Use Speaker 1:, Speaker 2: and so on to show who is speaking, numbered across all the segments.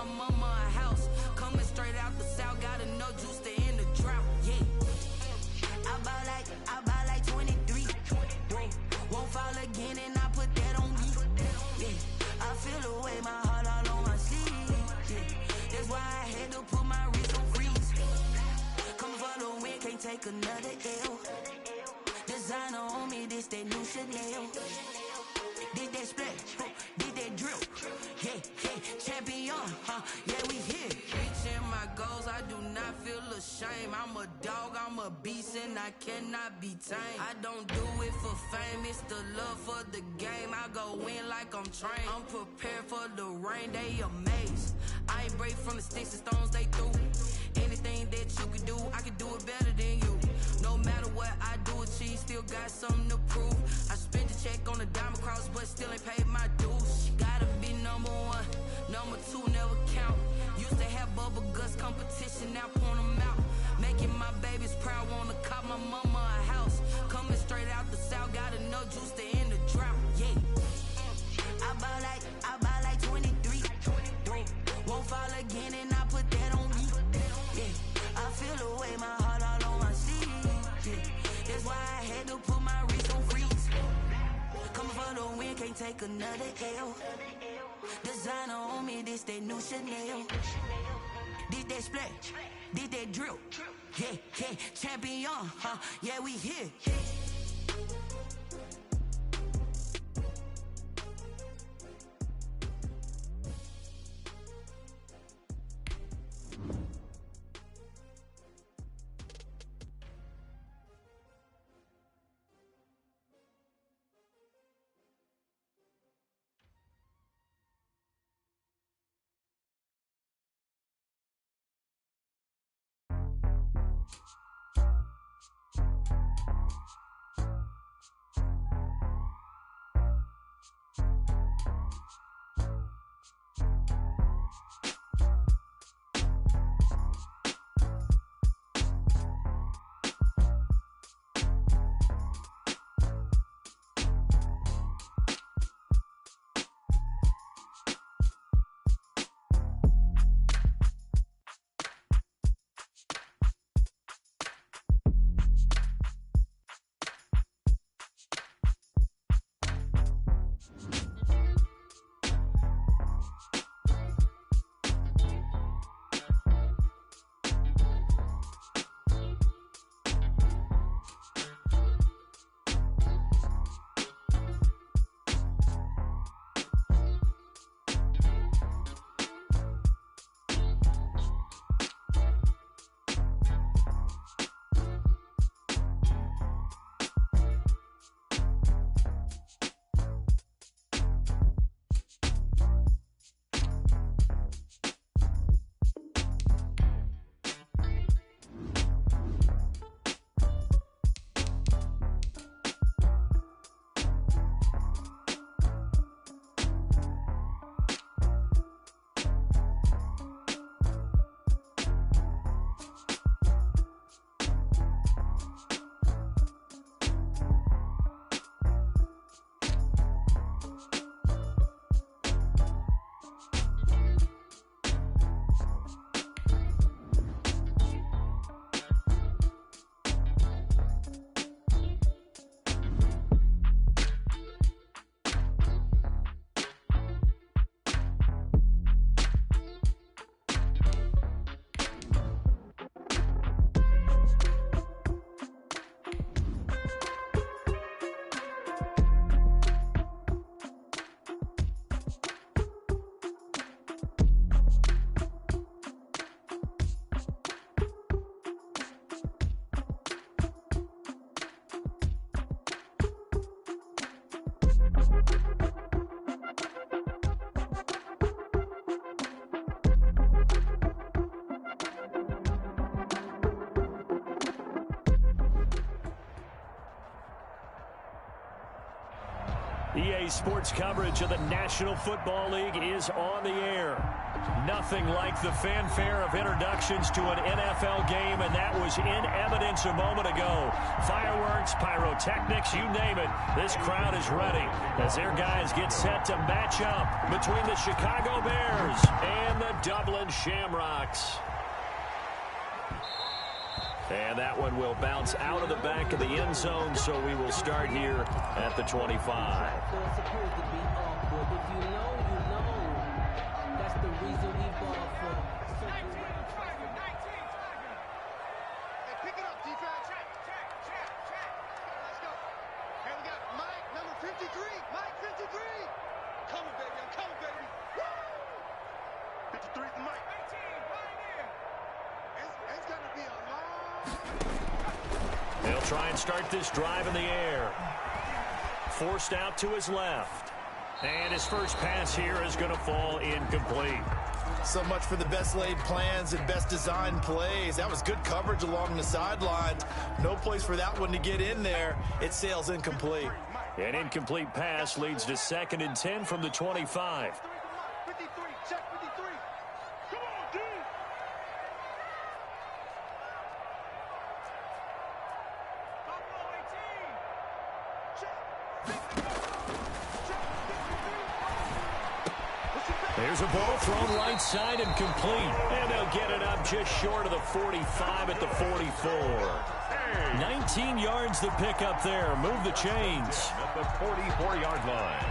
Speaker 1: my mama a house. Coming straight out the south, got enough juice to end the drought. Yeah. I buy like 23. Won't fall again and I put that on me. Yeah. I feel the way, my heart all on my sleeve. Yeah. That's why I had to put my wrist on freeze. Coming for the win, can't take another L. Designer on me, this that new Chanel. Did that splash, did that drill. Yeah, champion, yeah, we here. Reaching my goals, I do not feel ashamed. I'm a dog, I'm a beast, and I cannot be tamed. I don't do it for fame, it's the love for the game. I go in like I'm trained. I'm prepared for the rain, they amazed. I ain't break from the sticks and stones they threw. Anything that you can do, I can do it better than you. No matter what I do, achieve, still got something to prove. I spent a check on the diamond cross, but still ain't paid my dues. Gotta be number one, number two never count. Used to have bubble guts competition, now point them out. Making my babies proud, wanna cop my mama a house. Coming straight out the south, got enough juice to end the drought. Yeah. I buy like 23. Won't fall again and I put that on me. Yeah. I feel the way, my heart all on my sleeve. Yeah. That's why I had to put my wrist on freeze. Coming for the win, can't take another L. Designer on me, this that new Chanel. Did that splash, did that drill. Yeah, champion, yeah, we here.
Speaker 2: EA Sports coverage of the National Football League is on the air. Nothing like the fanfare of introductions to an NFL game, and that was in evidence a moment ago. Fireworks, pyrotechnics, you name it. This crowd is ready as their guys get set to match up between the Chicago Bears and the Dublin Shamrocks. And that one will bounce out of the back of the end zone, so we will start here at the 25. They'll try and start this drive in the air. Forced out to his left. And his first pass here is going to fall incomplete.
Speaker 3: So much for the best laid plans and best designed plays. That was good coverage along the sidelines. No place for that one to get in there. It sails incomplete.
Speaker 2: An incomplete pass leads to 2nd and 10 from the 25. There's a ball thrown right side and complete. And they'll get it up just short of the 45 at the 44. 19 yards to pick up there. Move the chains.
Speaker 4: At the 44-yard line.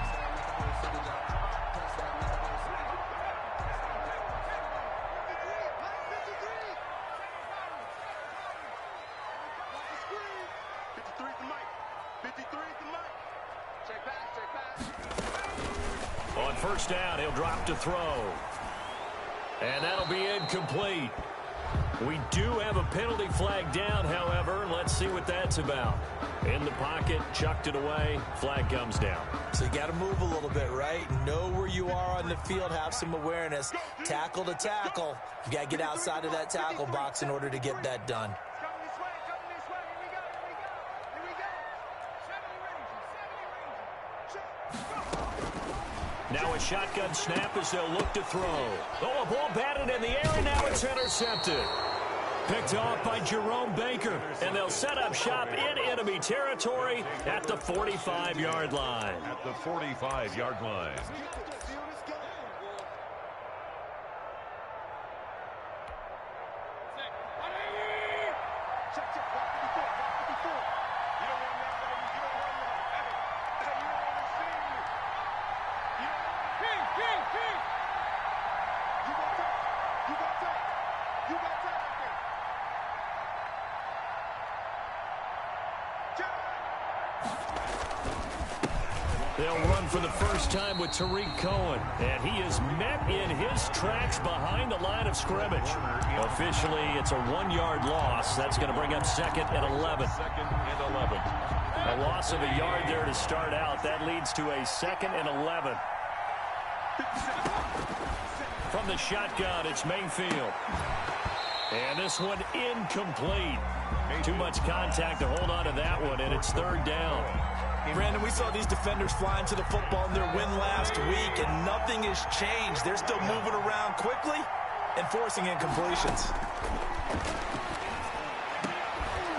Speaker 2: On first down, he'll drop to throw. And that'll be incomplete. We do have a penalty flag down, however. Let's see what that's about. In the pocket, chucked it away, flag comes down.
Speaker 3: So you got to move a little bit, right? Know where you are on the field, have some awareness. Tackle to tackle. You got to get outside of that tackle box in order to get that done.
Speaker 2: Now a shotgun snap as they'll look to throw. Oh, a ball batted in the air, and now it's intercepted. Picked off by Jerome Baker, and they'll set up shop in enemy territory at the 45-yard line.
Speaker 4: At the 45-yard line.
Speaker 2: They'll run for the first time with Tariq Cohen, and he is met in his tracks behind the line of scrimmage. Officially, it's a 1-yard loss. That's going to bring up 2nd and 11.
Speaker 4: 2nd and 11.
Speaker 2: A loss of a yard there to start out. That leads to a 2nd and 11. From the shotgun, it's Mayfield. And this one incomplete. Too much contact to hold on to that one, and it's 3rd down.
Speaker 3: Brandon, we saw these defenders flying to the football in their win last week, and nothing has changed. They're still moving around quickly and forcing incompletions.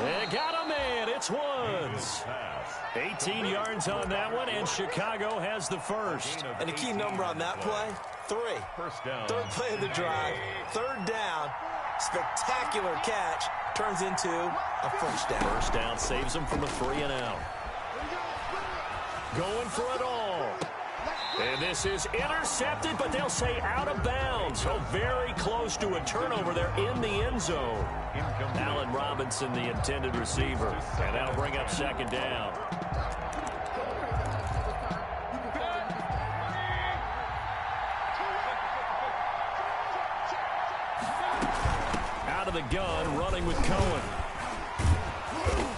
Speaker 2: They got a man. It's Woods. 18 yards on that one, and Chicago has the first.
Speaker 3: And a key number on that play, 3.
Speaker 4: First down.
Speaker 3: 3rd play of the drive, 3rd down. Spectacular catch turns into a first down.
Speaker 2: First down saves them from a 3 and out. Going for it all. And this is intercepted, but they'll say out of bounds. So very close to a turnover there in the end zone. Allen Robinson, the intended receiver. And that'll bring up 2nd down. Out of the gun, running with Cohen.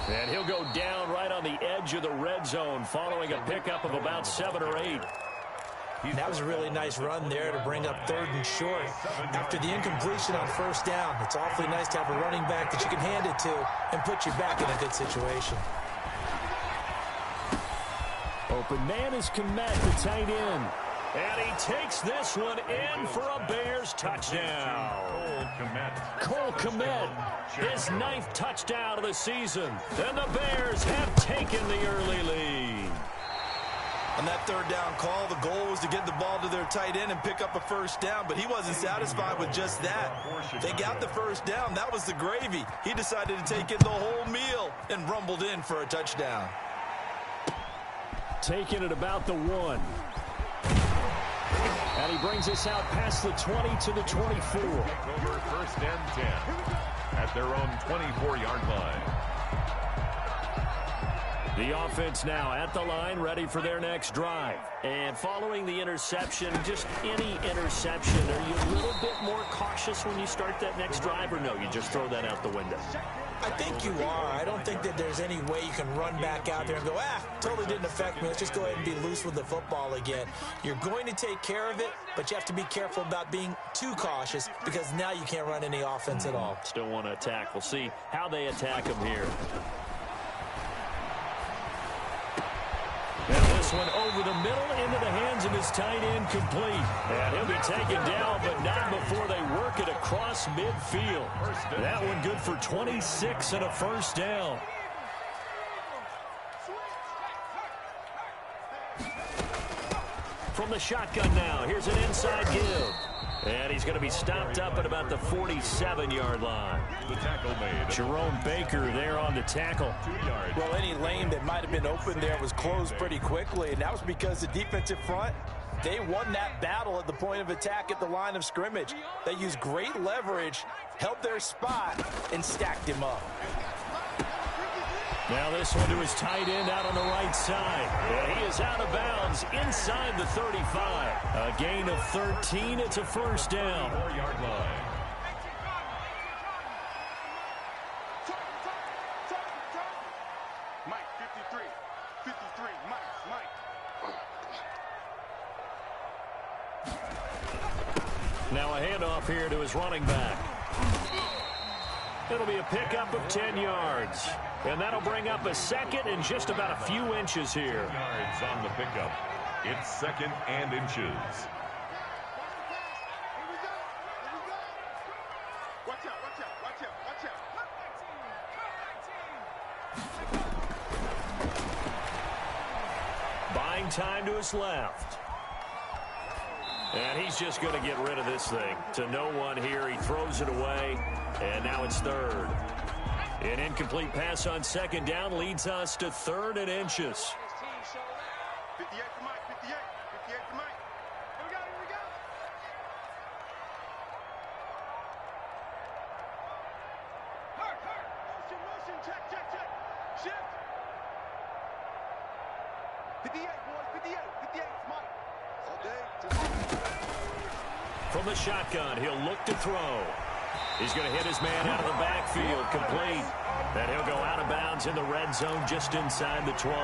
Speaker 2: And he'll go down right on the edge of the red zone following a pickup of about 7 or 8.
Speaker 3: That was a really nice run there to bring up 3rd and short. After the incompletion on first down, it's awfully nice to have a running back that you can hand it to and put you back in a good situation.
Speaker 2: open man is Kmet, the tight end. And he takes this one in for a Bears touchdown. Cole Kmet, his 9th touchdown of the season. And the Bears have taken the early lead.
Speaker 3: On that third down call, the goal was to get the ball to their tight end and pick up a first down, but he wasn't satisfied with just that. They got the first down. That was the gravy. He decided to take in the whole meal and rumbled in for a touchdown.
Speaker 2: Taking it about the 1. And he brings us out past the 20 to the 24.
Speaker 4: Over first and 10 at their own 24-yard line.
Speaker 2: The offense now at the line, ready for their next drive. And following the interception, just any interception, are you a little bit more cautious when you start that next drive, or no, you just throw that out the window?
Speaker 5: I think you are. I don't think that there's any way you can run back out there and go, totally didn't affect me. Let's just go ahead and be loose with the football again. You're going to take care of it, but you have to be careful about being too cautious because now you can't run any offense at all.
Speaker 2: Still want to attack. We'll see how they attack him here. And this one over the middle into the hands of his tight end, complete. And he'll be taken down, but not before they work it across midfield. That one good for 26 and a first down. From the shotgun now, here's an inside give. And he's going to be stopped up at about the 47-yard line.
Speaker 4: The tackle made.
Speaker 2: Jerome Baker there on the tackle.
Speaker 4: 2 yards.
Speaker 5: Well, any lane that might have been open there was closed pretty quickly, and that was because the defensive front, they won that battle at the point of attack at the line of scrimmage. They used great leverage, held their spot, and stacked him up.
Speaker 2: Now this one to his tight end out on the right side. And he is out of bounds inside the 35. A gain of 13. It's a first down.
Speaker 4: 4-yard line.
Speaker 6: Mike, 53. 53. Mike.
Speaker 2: Now a handoff here to his running back. It'll be a pickup of 10 yards. And that'll bring up a second and just about a few inches here.
Speaker 4: 10 yards on the pickup. It's second and inches.
Speaker 6: Watch out, watch out, watch out, watch out.
Speaker 2: Buying time to his left. And he's just going to get rid of this thing. To no one here. He throws it away. And now it's third. An incomplete pass on second down leads us to third and inches.
Speaker 6: 58 to Mike, 58. 58 to Mike. Here we go, here we go. Motion, motion, check, check, check. Shift. 58, boys, 58. 58 to Mike. All day.
Speaker 2: From the shotgun, he'll look to throw. He's going to hit his man out of the backfield, complete. And he'll go out of bounds in the red zone just inside the 20.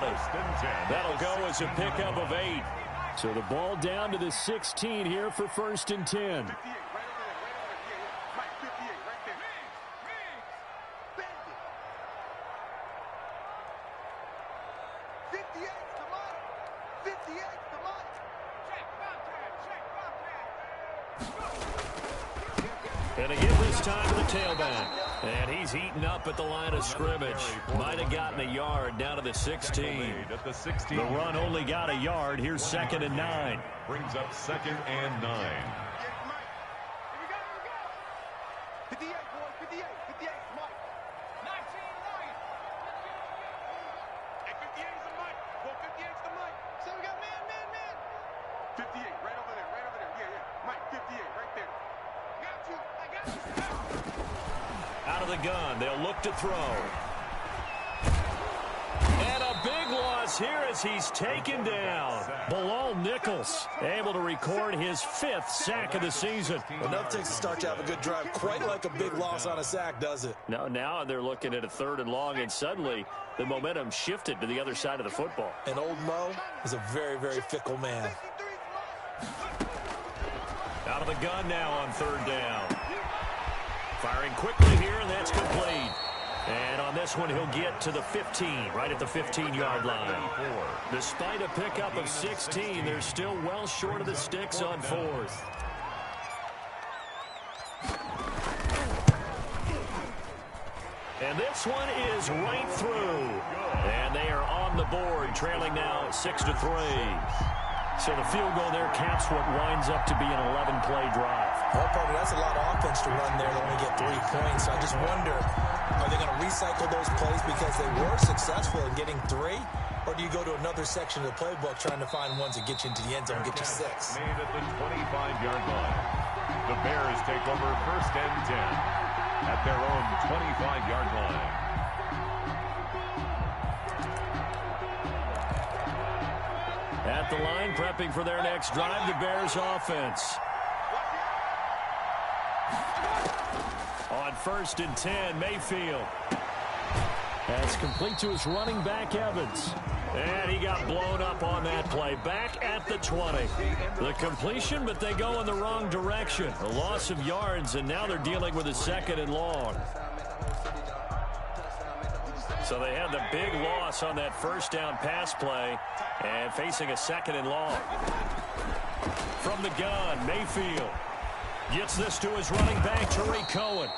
Speaker 2: That'll go as a pickup of 8. So the ball down to the 16 here for first and 10.
Speaker 6: 58, right over there, right over there. Yeah. Mike, 58, right there. Bend it. 58 to Mike. 58 to Mike. Check, foul time, check, foul time.
Speaker 2: And again this time to the tailback. And he's eaten up at the line of scrimmage. Might have gotten a yard down to the 16. The run only got a yard. Here's second and 9.
Speaker 4: Brings up second and 9.
Speaker 6: 58, boys, 58, 58, Mike. 19, Mike. Hey, 58 is the Mike. Well, 58 is the Mike. So we got man. 58, right over there, right over there. Yeah. Mike, 58, right there. I got you.
Speaker 2: Out of the gun, they'll look to throw. And a big loss here as he's taken down. Bilal Nichols able to record his 5th sack of the season.
Speaker 5: Enough takes to start to have a good drive. Quite like a big loss on a sack, does it?
Speaker 2: Now they're looking at a 3rd and long, and suddenly the momentum shifted to the other side of the football.
Speaker 5: And old Mo is a very, very fickle man.
Speaker 2: Out of the gun now on 3rd down. Firing quickly here, and that's complete. And on this one, he'll get to the 15, right at the 15-yard line. Despite a pickup of 16, they're still well short of the sticks on fourth. And this one is right through. And they are on the board, trailing now 6-3. So the field goal there caps what winds up to be an 11-play drive.
Speaker 5: Well, partner, that's a lot of offense to run there. They only get 3 points. I just wonder, are they going to recycle those plays because they were successful in getting 3? Or do you go to another section of the playbook trying to find ones that get you into the end zone and get you 6?
Speaker 4: Made at the 25-yard line. The Bears take over 1st and 10 at their own 25-yard line.
Speaker 2: At the line, prepping for their next drive, the Bears offense. On 1st and 10, Mayfield. That's complete to his running back, Evans. And he got blown up on that play. Back at the 20. The completion, but they go in the wrong direction. A loss of yards, and now they're dealing with a 2nd and long. So they had the big loss on that 1st down pass play and facing a 2nd and long. From the gun, Mayfield gets this to his running back, Tariq Cohen.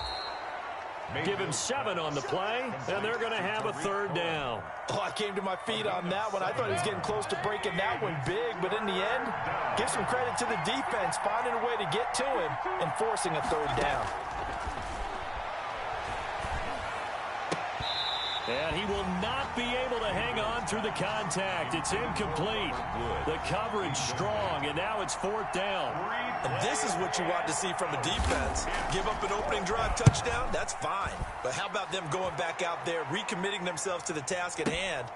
Speaker 2: Give him 7 on the play, and they're going to have a 3rd down.
Speaker 3: Oh, I came to my feet on that one. I thought he was getting close to breaking that one big, but in the end, give some credit to the defense, finding a way to get to him and forcing a 3rd down.
Speaker 2: And he will not be able to hang on through the contact. It's incomplete. The coverage strong, and now it's 4th down.
Speaker 3: And this is what you want to see from a defense. Give up an opening drive touchdown, that's fine. But how about them going back out there, recommitting themselves to the task at hand,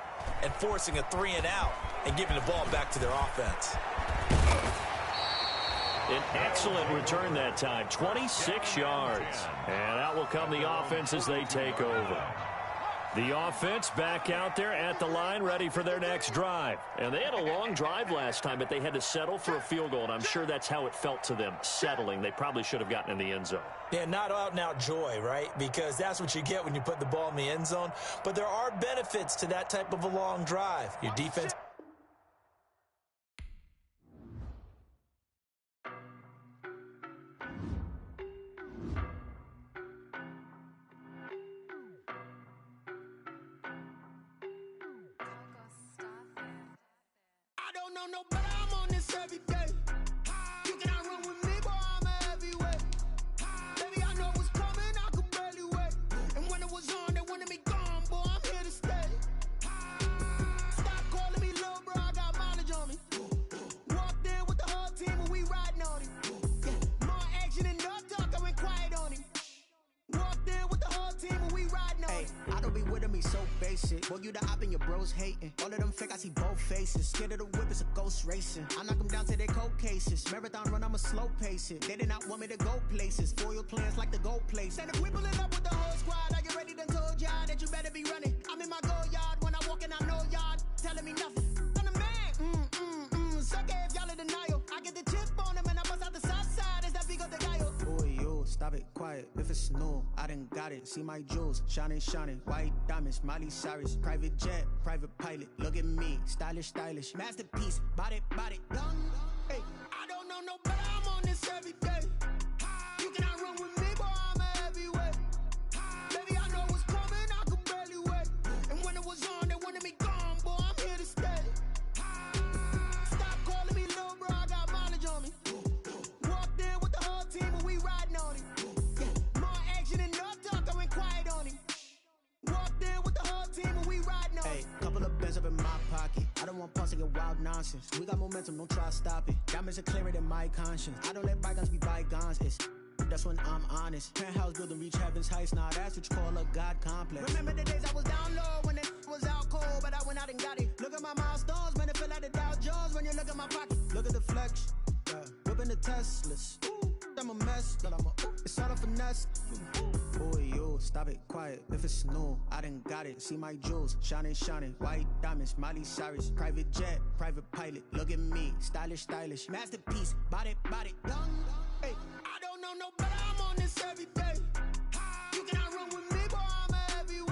Speaker 3: and forcing a 3 and out, and giving the ball back to their offense.
Speaker 2: An excellent return that time, 26 yards. And out will come the offense as they take over. The offense back out there at the line, ready for their next drive. And they had a long drive last time, but they had to settle for a field goal, and I'm sure that's how it felt to them, settling. They probably should have gotten in the end zone.
Speaker 5: Yeah, not out-and-out joy, right? Because that's what you get when you put the ball in the end zone. But there are benefits to that type of a long drive. Your defense...
Speaker 1: No, but I'm on this every day. You cannot run with me, boy, I'm a heavyweight. Baby, I know what's coming, I could barely wait. And when it was on, they wanted me gone, boy, I'm here to stay. Stop calling me little bro, I got mileage on me. Walked in with the whole team and we riding on him. Yeah, more action and no talk, I went quiet on him. Walked in with the whole team and we riding on him.
Speaker 7: I don't be with him, he's so basic. Boy, you the op and your bros hating. All of them fake, I see both faces. Scared of the whip, it's a ghost racing. I knock them down to their cold cases. Marathon run, I'ma slow pace it. They did not want me to go places. Foil plans like the gold place. And if we pulling up with the whole squad, I get ready to told y'all that you better be running. I'm in my go yard when I walk in, I know y'all telling me nothing. I'm the man, suck it if y'all in denial. I get the chip on them and I bust out the south side. Is that big of the guy? Boy, you stop it, quiet. If it's new, I done got it. See my jewels, shining, shining. White diamonds, Miley Cyrus. Private jet, private pilot. Look at me, stylish, stylish. Masterpiece, body, done.
Speaker 1: Hey, I don't know no better, I'm on this every day. You cannot run with me, boy, I'm a heavyweight. Baby, I know what's coming, I could barely wait. And when it was on, they wanted me gone, boy, I'm here to stay. Stop calling me little bro, I got mileage on me. Walked in with the whole team and we riding on him. Yeah, more action and no talk, I went quiet on him. Walked in with the whole team and we riding on him.
Speaker 7: Hey, couple of bands up in my pocket. I don't want pause to get wild nonsense. We got momentum, don't try to stop it. Diamonds are clearer than my conscience. I don't let bygones be bygones. It's that's when I'm honest. Penthouse building reach heaven's heights. Now that's what you call a God complex.
Speaker 1: Remember the days I was down low when it was out cold, but I went out and got it. Look at my milestones, man, it feel like the Dow Jones when you look at my pocket.
Speaker 7: Look at the flex, whipping the Teslas. I'm a mess, but I'm a it's all a finesse. Boy, you stop it, quiet. If it's new, I done got it. See my jewels, shining, shining. White diamonds, Miley Cyrus. Private jet, private pilot. Look at me, stylish, stylish. Masterpiece, body, done.
Speaker 1: Hey, I don't know no better, I'm on this every day. You cannot run with me, boy, I'm a heavyweight.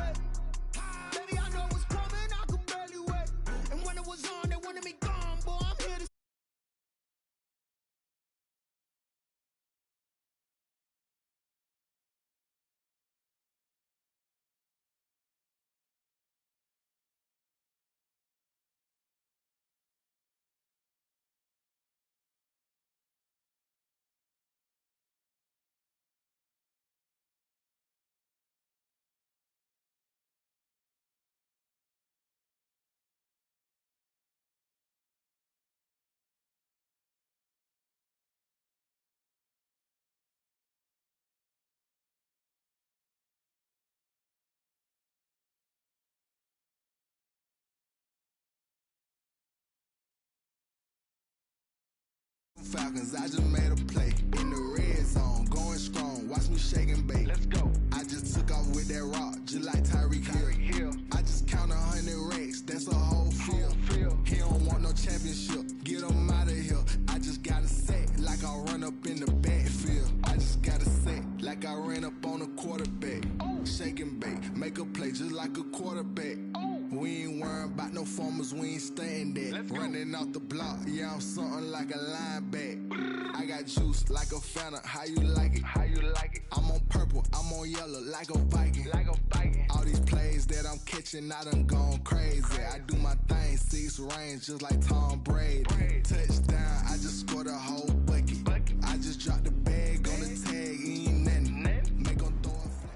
Speaker 8: Falcons, I just made a play. In the red zone, going strong. Watch me shake and bake. Let's go. I just took off with that rock, just like Tyreek Hill. I just count 100 racks, that's a whole field. He don't want no championship, get him out of here. I just gotta say, like I run up in the backfield. I just gotta say, like I ran up on a quarterback. Shake and bake, make a play just like a quarterback. We ain't worrying about no formers, we ain't staying there. Running off the block, yeah, I'm something like a linebacker. I got juice like a Fanta, how you like it? How you like it? I'm on purple, I'm on yellow like a Viking. Like a Viking. All these plays that I'm catching, I done gone crazy. I do my thing, 6 range just like Tom Brady. Touchdown, I just scored a whole bucket. I just dropped the bag on the tag, ain't nothing. Make 'em throw a flag.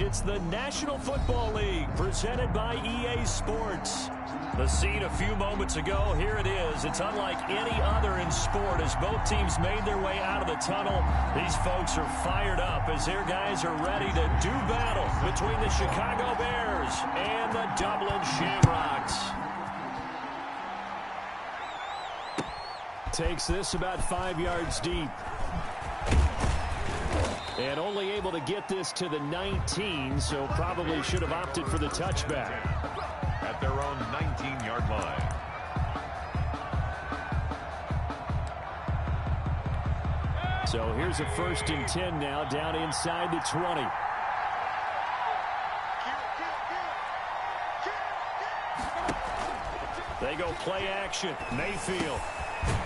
Speaker 2: It's the National Football League presented by EA Sports. The scene a few moments ago, here it is. It's unlike any other in sport as both teams made their way out of the tunnel. These folks are fired up as their guys are ready to do battle between the Chicago Bears and the Dublin Shamrocks. Takes this about 5 yards deep. And only able to get this to the 19, so probably should have opted for the touchback.
Speaker 4: At their own 19-yard line.
Speaker 2: So here's a 1st and 10 now, down inside the 20. They go play action. Mayfield.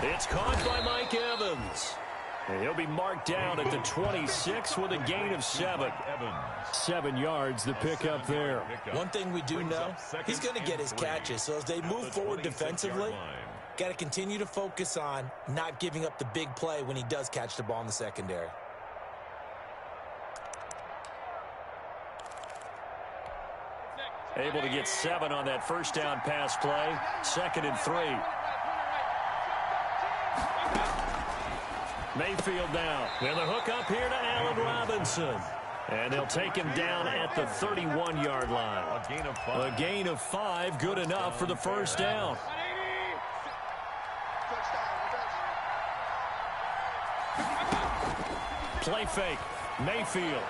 Speaker 2: It's caught by Mike Evans. And he'll be marked down at the 26 with a gain of 7. 7 yards, the pickup there.
Speaker 5: One thing we do know, he's going to get his catches. So as they move forward defensively, got to continue to focus on not giving up the big play when he does catch the ball in the secondary.
Speaker 2: Able to get 7 on that first down pass play. 2nd and 3. Mayfield now. And the hook up here to Allen Robinson. And they'll take him down at the 31-yard line.
Speaker 4: A gain of 5.
Speaker 2: A gain of 5, good enough for the first down. Play fake. Mayfield.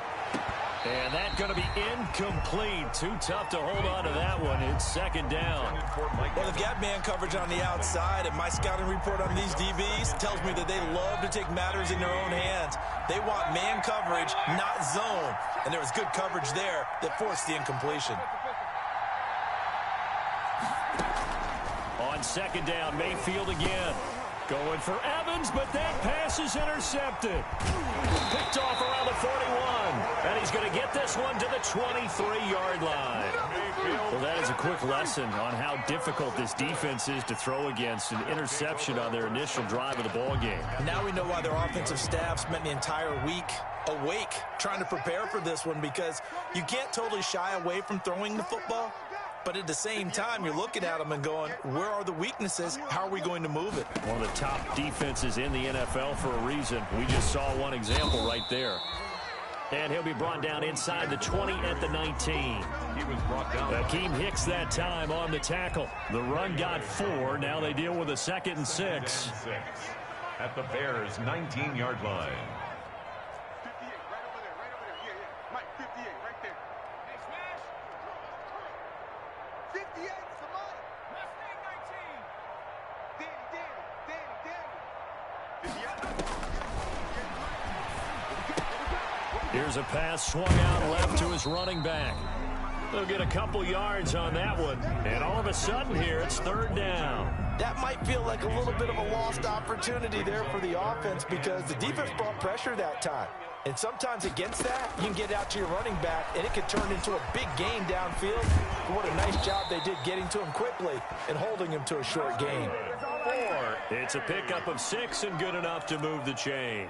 Speaker 2: And that's going to be incomplete. Too tough to hold on to that one. It's 2nd down.
Speaker 5: Well, they've got man coverage on the outside, and my scouting report on these DBs tells me that they love to take matters in their own hands. They want man coverage, not zone. And there was good coverage there that forced the incompletion.
Speaker 2: On 2nd down, Mayfield again. Going for Evans, but that pass is intercepted. Picked off around the 41. And he's going to get this one to the 23-yard line. Well, that is a quick lesson on how difficult this defense is to throw against. An interception on their initial drive of the ball game.
Speaker 5: Now we know why their offensive staff spent the entire week awake trying to prepare for this one, because you can't totally shy away from throwing the football. But at the same time, you're looking at them and going, where are the weaknesses? How are we going to move it?
Speaker 2: One of the top defenses in the NFL for a reason. We just saw one example right there. And he'll be brought down inside the 20 at the 19.
Speaker 4: He was brought down.
Speaker 2: Akeem Hicks that time on the tackle. The run got 4. Now they deal with a 2nd and 6.
Speaker 4: At the Bears' 19-yard line.
Speaker 6: 58, right over there, right over there. Yeah. Mike, 58, right there. Hey, smash. 58, Samani. Mustang 19. Danny.
Speaker 2: Here's a pass swung out left to his running back. They'll get a couple yards on that one. And all of a sudden here, it's 3rd down.
Speaker 5: That might feel like a little bit of a lost opportunity there for the offense, because the defense brought pressure that time. And sometimes against that, you can get out to your running back, and it can turn into a big gain downfield. But what a nice job they did getting to him quickly and holding him to a short gain.
Speaker 2: 4. It's a pickup of 6 and good enough to move the chains.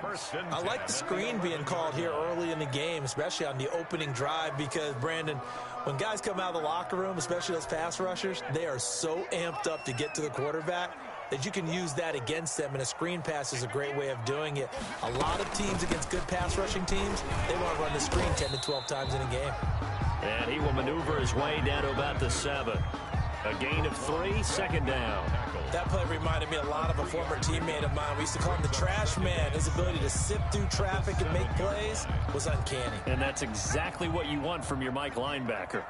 Speaker 5: I like the screen being called here early in the game, especially on the opening drive, because, Brandon, when guys come out of the locker room, especially those pass rushers, they are so amped up to get to the quarterback that you can use that against them, and a screen pass is a great way of doing it. A lot of teams against good pass rushing teams, they want to run the screen 10 to 12 times in a game.
Speaker 2: And he will maneuver his way down to about the 7. A gain of 3, second down.
Speaker 5: That play reminded me a lot of a former teammate of mine. We used to call him the trash man. His ability to sift through traffic and make plays was uncanny.
Speaker 2: And that's exactly what you want from your Mike linebacker.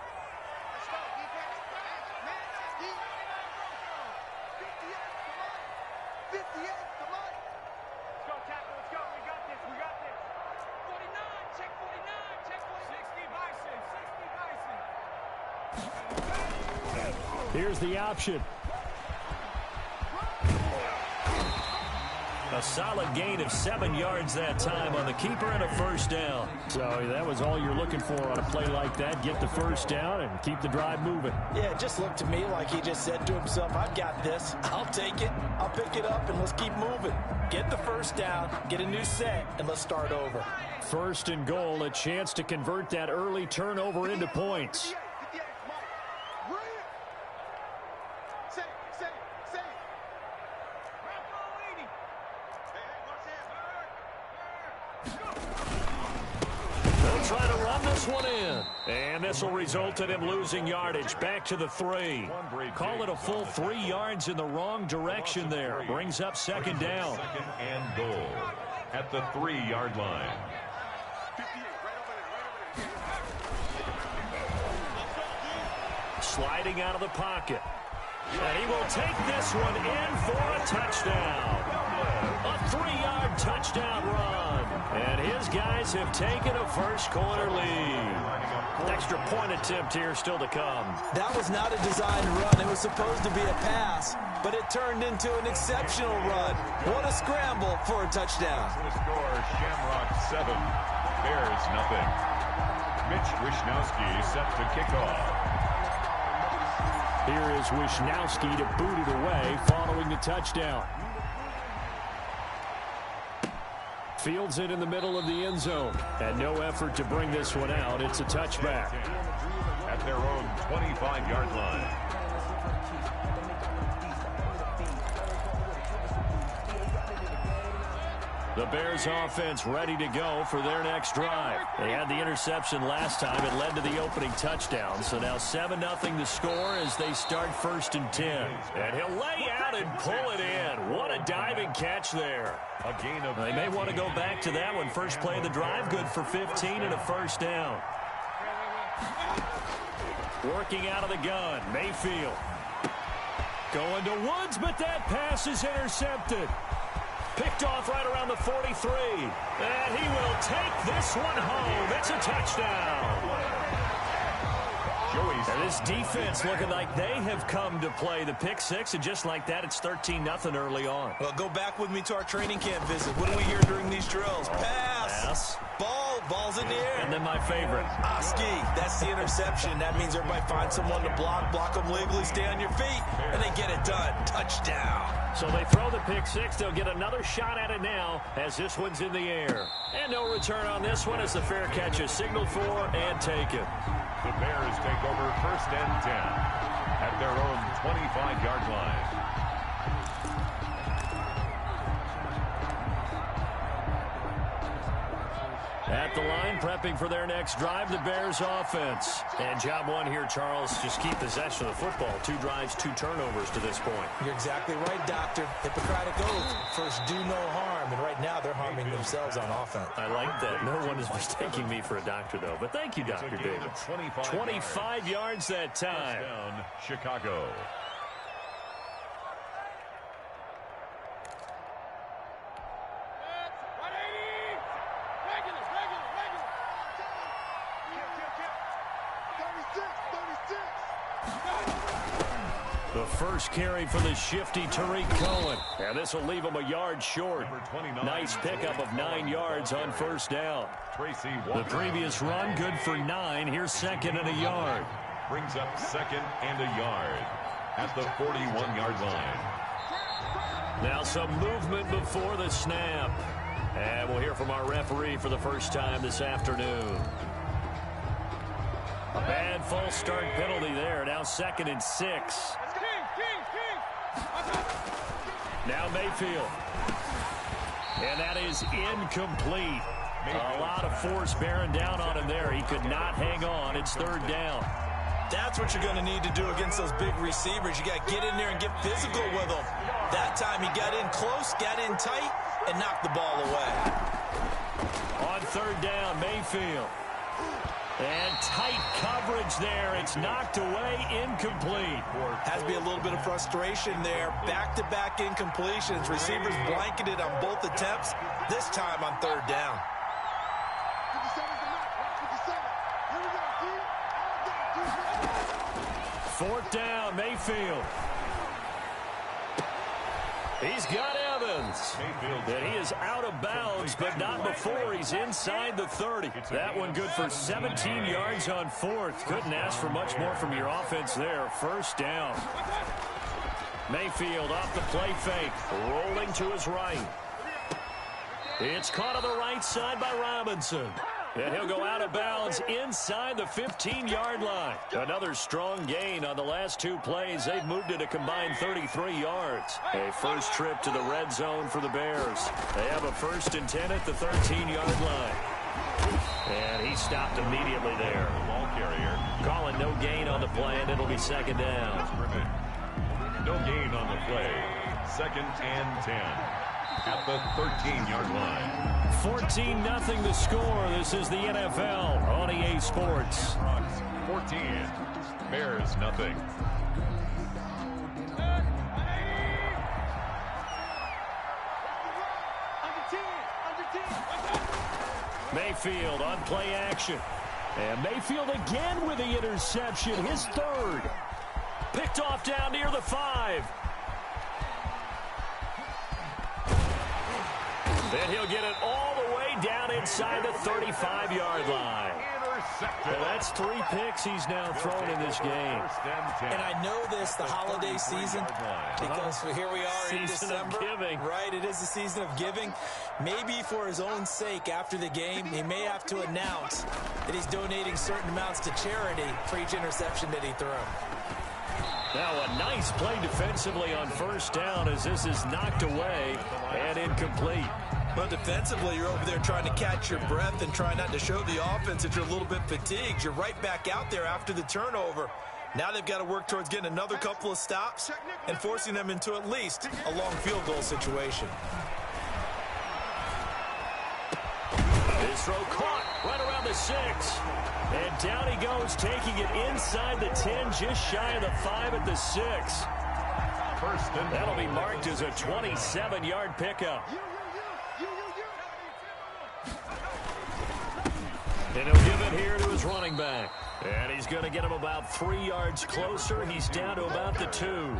Speaker 2: Here's the option. A solid gain of 7 yards that time on the keeper and a first down. So that was all you're looking for on a play like that. Get the first down and keep the drive moving.
Speaker 5: Yeah, it just looked to me like he just said to himself, I've got this. I'll take it. I'll pick it up, and let's keep moving. Get the first down, get a new set, and let's start over.
Speaker 2: First and goal, a chance to convert that early turnover into points. Try to run this one in. And this will result in him losing yardage. Back to the 3. Call it a full 3 yards in the wrong direction there. Brings up second down.
Speaker 4: Second and goal at the 3-yard line.
Speaker 2: Sliding out of the pocket. And he will take this one in for a touchdown. A 3-yard touchdown run. And his guys have taken a first-quarter lead. Extra point attempt here still to come.
Speaker 5: That was not a designed run. It was supposed to be a pass, but it turned into an exceptional run. What a scramble for a touchdown.
Speaker 4: The score, Shamrock 7, Bears nothing. Mitch Wishnowsky set to kick off.
Speaker 2: Here is Wishnowsky to boot it away following the touchdown. Fields it in the middle of the end zone. And no effort to bring this one out. It's a touchback.
Speaker 4: At their own 25-yard line.
Speaker 2: The Bears offense ready to go for their next drive. They had the interception last time. It led to the opening touchdown. So now 7-0 the score as they start 1st and 10. And he'll lay out and pull it in. What a diving catch there.
Speaker 4: A gain of
Speaker 2: they may want to go back to that one. First play of the drive, good for 15 and a first down. Working out of the gun, Mayfield. Going to Woods, but that pass is intercepted. Picked off right around the 43. And he will take this one home. It's a touchdown. And this defense looking like they have come to play the pick six, and just like that, it's 13-0 early on.
Speaker 3: Well, go back with me to our training camp visit. What do we hear during these drills? Pass. Ball's in the air.
Speaker 2: And then my favorite.
Speaker 3: Oski, that's the interception. That means everybody finds someone to block them legally, stay on your feet, and they get it done. Touchdown.
Speaker 2: So they throw the pick six. They'll get another shot at it now as this one's in the air. And no return on this one as the fair catch is signaled for and taken.
Speaker 4: The Bears take over 1st and 10 at their own 25-yard line.
Speaker 2: At the line, prepping for their next drive, the Bears offense. And job one here, Charles, just keep possession of the football. 2 drives, 2 turnovers to this point.
Speaker 5: You're exactly right, Doctor. Hippocratic oath. First, do no harm. And right now, they're harming themselves on offense.
Speaker 2: I like that. No one is mistaking me for a doctor, though. But thank you, Dr. Davis. 25 yards that time.
Speaker 4: Touchdown, Chicago.
Speaker 2: The first carry for the shifty Tariq Cohen. And this will leave him a yard short. Nice pickup of 9 yards on first down. The previous run, good for 9. Here's 2nd and a yard.
Speaker 4: Brings up 2nd and a yard at the 41-yard line.
Speaker 2: Now some movement before the snap. And we'll hear from our referee for the first time this afternoon. A bad false start penalty there. Now 2nd and 6. Now Mayfield. And that is incomplete. A lot of force bearing down on him there. He could not hang on. It's 3rd down.
Speaker 5: That's what you're going to need to do against those big receivers. You got to get in there and get physical with them. That time he got in close, got in tight, and knocked the ball away.
Speaker 2: On third down, Mayfield. And tight coverage there. It's knocked away, incomplete.
Speaker 5: Has to be a little bit of frustration there. Back-to-back incompletions. Receivers blanketed on both attempts, this time on third down.
Speaker 2: 4th down, Mayfield. He's got Evans. And he is out of bounds, but not before he's inside the 30. That one good for 17 yards on 4th. Couldn't ask for much more from your offense there. 1st down. Mayfield off the play fake. Rolling to his right. It's caught on the right side by Robinson. And he'll go out of bounds inside the 15-yard line. Another strong gain on the last 2 plays. They've moved it a combined 33 yards. A first trip to the red zone for the Bears. They have a 1st and 10 at the 13-yard line. And he stopped immediately there.
Speaker 4: The ball carrier.
Speaker 2: Calling no gain on the play, and it'll be 2nd down.
Speaker 4: No gain on the play. 2nd and 10 at the 13-yard line.
Speaker 2: 14-0 the score. This is the NFL on EA Sports.
Speaker 4: 14. Bears nothing.
Speaker 2: Mayfield on play action. And Mayfield again with the interception. His 3rd. Picked off down near the 5. And he'll get it all the way down inside the 35-yard line. Well, that's 3 picks he's now thrown in this game.
Speaker 5: And I know this, the holiday season, because here we are in December. Right, it is the season of giving. Maybe for his own sake after the game, he may have to announce that he's donating certain amounts to charity for each interception that he threw.
Speaker 2: Now a nice play defensively on 1st down as this is knocked away and incomplete.
Speaker 5: But defensively, you're over there trying to catch your breath and try not to show the offense that you're a little bit fatigued. You're right back out there after the turnover. Now they've got to work towards getting another couple of stops and forcing them into at least a long field goal situation.
Speaker 2: His throw caught right around the 6. And down he goes, taking it inside the 10, just shy of the 5 at the 6. That'll be marked as a 27-yard pickup. And he'll give it here to his running back. And he's going to get him about 3 yards closer. He's down to about the 2.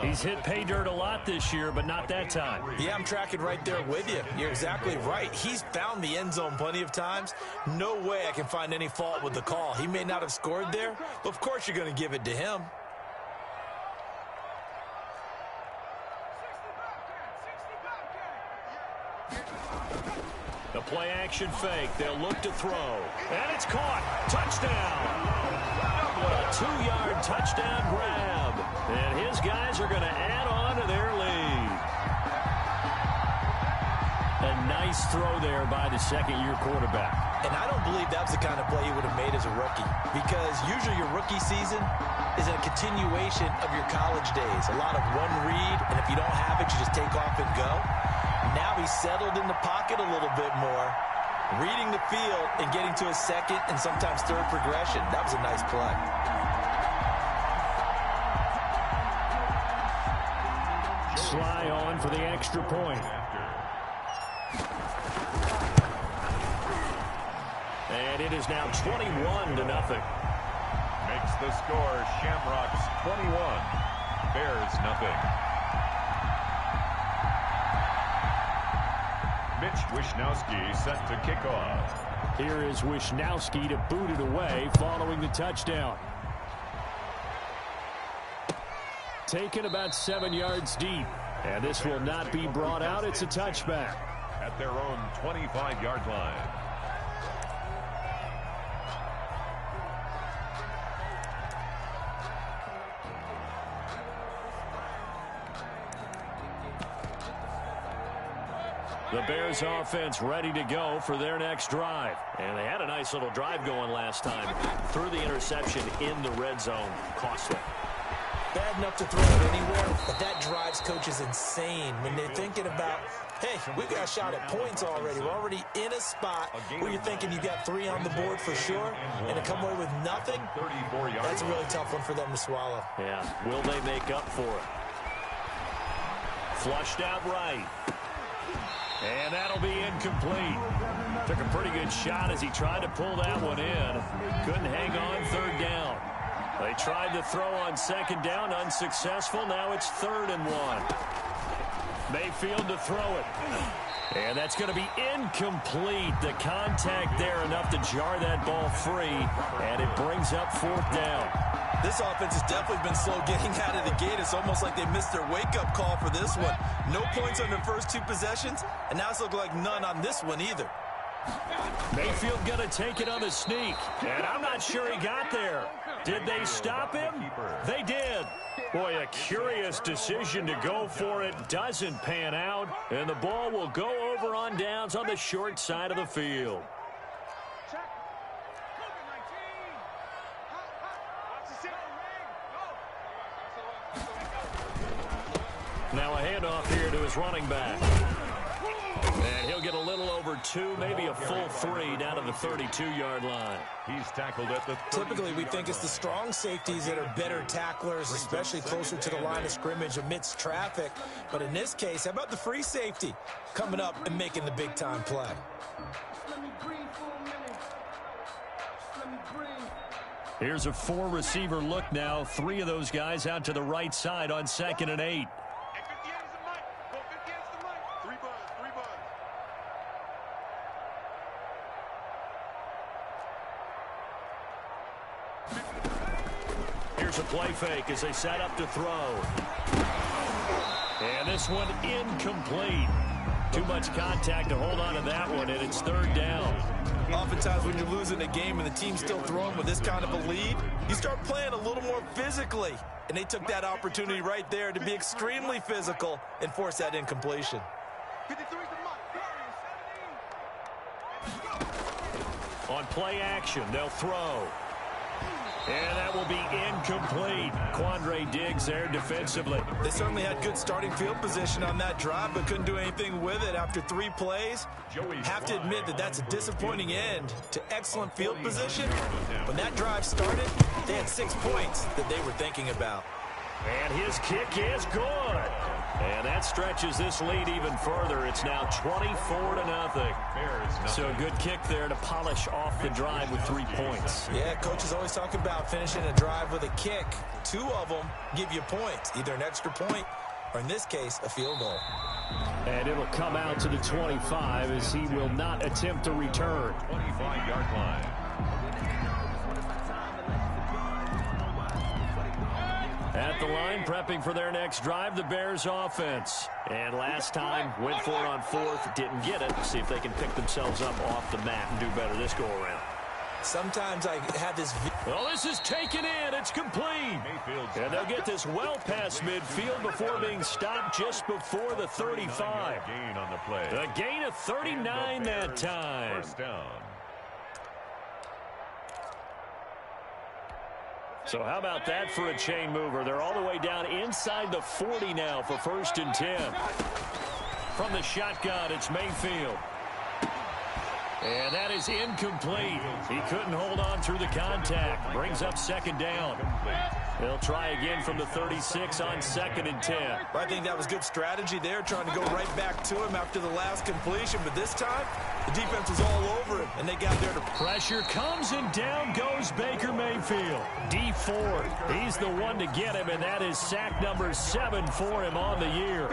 Speaker 2: He's hit pay dirt a lot this year, but not that time.
Speaker 5: Yeah, I'm tracking right there with you. You're exactly right. He's found the end zone plenty of times. No way I can find any fault with the call. He may not have scored there, but of course you're going to give it to him.
Speaker 2: The play action fake. They'll look to throw. And it's caught. Touchdown. A 2-yard touchdown grab. And his guys are going to add on to their lead. A nice throw there by the 2nd-year quarterback.
Speaker 5: And I don't believe that was the kind of play he would have made as a rookie. Because usually your rookie season is a continuation of your college days. A lot of one read, and if you don't have it, you just take off and go. Now he's settled in the pocket a little bit more, reading the field and getting to his 2nd and sometimes 3rd progression. That was a nice play.
Speaker 2: Sly on for the extra point. And it is now 21-0.
Speaker 4: Makes the score Shamrocks 21, Bears nothing. Mitch Wishnowsky set to kick off.
Speaker 2: Here is Wishnowsky to boot it away following the touchdown. Taken about 7 yards deep. And this will not be brought out. It's a touchback.
Speaker 4: At their own 25-yard line.
Speaker 2: The Bears offense ready to go for their next drive. And they had a nice little drive going last time. Threw the interception in the red zone. Costly.
Speaker 5: Bad enough to throw it anywhere, but that drives coaches insane when they're thinking about, hey, we've got a shot at points already. We're already in a spot where you're thinking you got 3 on the board for sure, and to come away with nothing, that's a really tough one for them to swallow.
Speaker 2: Yeah, will they make up for it? Flushed out right. And that'll be incomplete. Took a pretty good shot as he tried to pull that one in. Couldn't hang on third down. They tried to throw on second down, unsuccessful. Now it's 3rd and 1. Mayfield to throw it. And that's going to be incomplete. The contact there enough to jar that ball free. And it brings up 4th down.
Speaker 3: This offense has definitely been slow getting out of the gate. It's almost like they missed their wake-up call for this one. No points on their first 2 possessions, and now it's looking like none on this one either.
Speaker 2: Mayfield going to take it on the sneak. And I'm not sure he got there. Did they stop him? They did. Boy, a curious decision to go for it. Doesn't pan out. And the ball will go over on downs on the short side of the field. Now a handoff here to his running back. And he'll get a little over 2, maybe a full 3 down to the 32-yard line.
Speaker 4: He's tackled at the 32.
Speaker 5: Typically, we think it's the strong safeties that are better tacklers, especially closer to the line of scrimmage amidst traffic. But in this case, how about the free safety coming up and making the big-time play?
Speaker 2: Here's a 4-receiver look now. 3 of those guys out to the right side on 2nd and 8. Here's a play fake as they set up to throw. And this one incomplete. Too much contact to hold on to that one, and it's 3rd down.
Speaker 3: Oftentimes when you're losing a game and the team's still throwing with this kind of a lead, you start playing a little more physically. And they took that opportunity right there to be extremely physical and force that incompletion.
Speaker 2: On play action, they'll throw. And that will be incomplete. Quandre Diggs there defensively.
Speaker 3: They certainly had good starting field position on that drive, but couldn't do anything with it after 3 plays. Have to admit that that's a disappointing end to excellent field position. When that drive started, they had 6 points that they were thinking about.
Speaker 2: And his kick is good. And that stretches this lead even further. It's now 24-0. So a good kick there to polish off the drive with 3 points.
Speaker 5: Yeah, coach is always talking about finishing a drive with a kick. 2 of them give you points, either an extra point or, in this case, a field goal.
Speaker 2: And it'll come out to the 25 as he will not attempt to return.
Speaker 4: 25-yard line.
Speaker 2: At the line, prepping for their next drive, the Bears offense. And last time, went for it on 4th, didn't get it. See if they can pick themselves up off the mat and do better this go-around.
Speaker 5: Sometimes I have this...
Speaker 2: Well, this is taken in. It's complete. And they'll get this well past midfield before being stopped just before the 35.
Speaker 4: Gain on the play.
Speaker 2: A gain of 39 that time.
Speaker 4: 1st down.
Speaker 2: So how about that for a chain mover? They're all the way down inside the 40 now for 1st and 10. From the shotgun, it's Mayfield. And that is incomplete. He couldn't hold on through the contact. Brings up 2nd down. They'll try again from the 36 on 2nd and 10.
Speaker 3: I think that was good strategy there, trying to go right back to him after the last completion. But this time, the defense was all over him, and they got there to...
Speaker 2: Pressure comes, and down goes Baker Mayfield. D Ford, he's the one to get him, and that is sack number 7 for him on the year.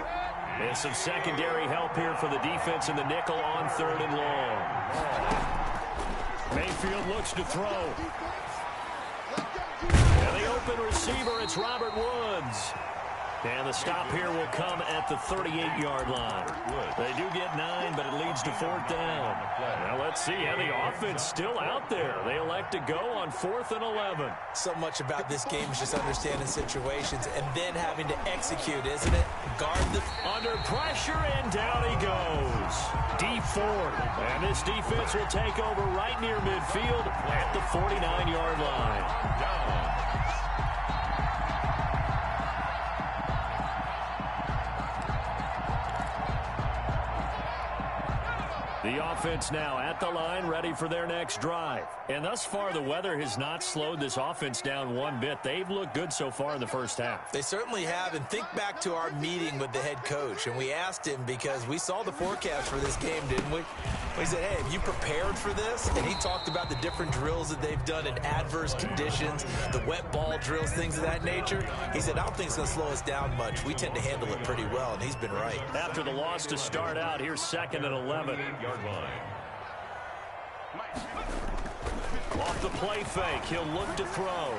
Speaker 2: And some secondary help here for the defense in the nickel on 3rd and long. Mayfield looks to throw. And the open receiver, it's Robert Woods. And the stop here will come at the 38-yard line. They do get 9, but it leads to 4th down. Now let's see how the offense still out there. They elect to go on 4th and 11.
Speaker 5: So much about this game is just understanding situations and then having to execute, isn't it? Guard the...
Speaker 2: Under pressure, and down he goes. Deep forward. And this defense will take over right near midfield at the 49-yard line.
Speaker 4: Down.
Speaker 2: The offense now at the line, ready for their next drive. And thus far, the weather has not slowed this offense down one bit. They've looked good so far in the first half.
Speaker 5: They certainly have, and think back to our meeting with the head coach, and we asked him because we saw the forecast for this game, didn't we? We said, hey, have you prepared for this? And he talked about the different drills that they've done in adverse conditions, the wet ball drills, things of that nature. He said, I don't think it's going to slow us down much. We tend to handle it pretty well, and he's been right.
Speaker 2: After the loss to start out, here's 2nd and 11. Off the play fake, he'll look to throw.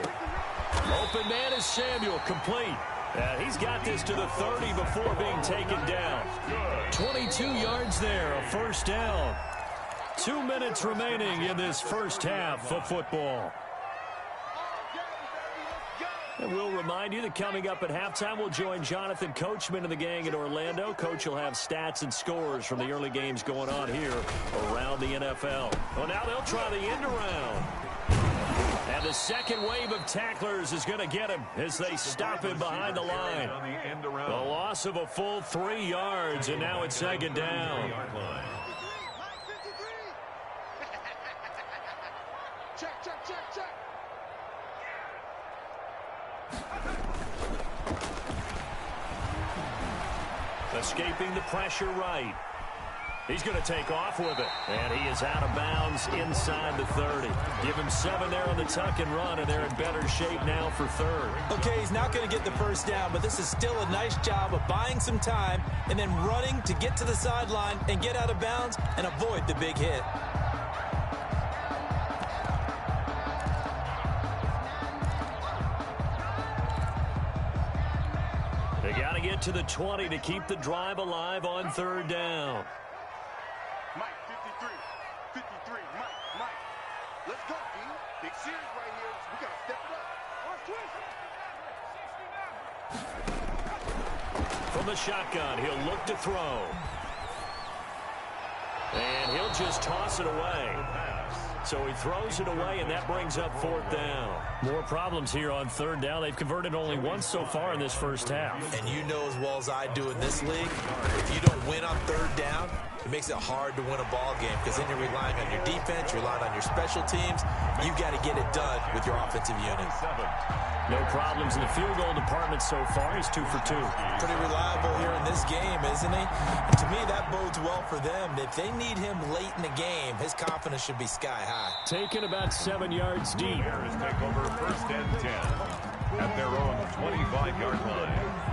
Speaker 2: Open man is Samuel, complete. He's got this to the 30 before being taken down. 22 yards there, a 1st down. 2 minutes remaining in this first half of football. And we'll remind you that coming up at halftime, we'll join Jonathan Coachman and the gang in Orlando. Coach will have stats and scores from the early games going on here around the NFL. Well, now they'll try the end around. And the second wave of tacklers is going to get him as they stop him behind the line. The loss of a full 3 yards, and now it's 2nd down.
Speaker 6: Check, check, check, check.
Speaker 2: Escaping the pressure right. He's going to take off with it. And he is out of bounds inside the 30. Give him 7 there on the tuck and run, and they're in better shape now for 3rd.
Speaker 5: Okay, he's not going to get the 1st down, but this is still a nice job of buying some time and then running to get to the sideline and get out of bounds and avoid the big hit.
Speaker 2: They got to get to the 20 to keep the drive alive on 3rd down.
Speaker 6: Mike, 53, Mike. Let's go, D. Big series right here. We got to step it up.
Speaker 2: From the shotgun, he'll look to throw. And he'll just toss it away. So he throws it away, and that brings up 4th down. More problems here on 3rd down. They've converted only once so far in this first half.
Speaker 5: And you know as well as I do in this league, if you don't win on 3rd down, it makes it hard to win a ball game because then you're relying on your defense, you're relying on your special teams. You've got to get it done with your offensive unit.
Speaker 2: No problems in the field goal department so far. He's 2 for 2.
Speaker 5: Pretty reliable here in this game, isn't he? And to me, that bodes well for them. If they need him late in the game, his confidence should be sky high.
Speaker 2: Taken about 7 yards deep.
Speaker 4: Bears take over 1st and 10 at their own 25-yard line.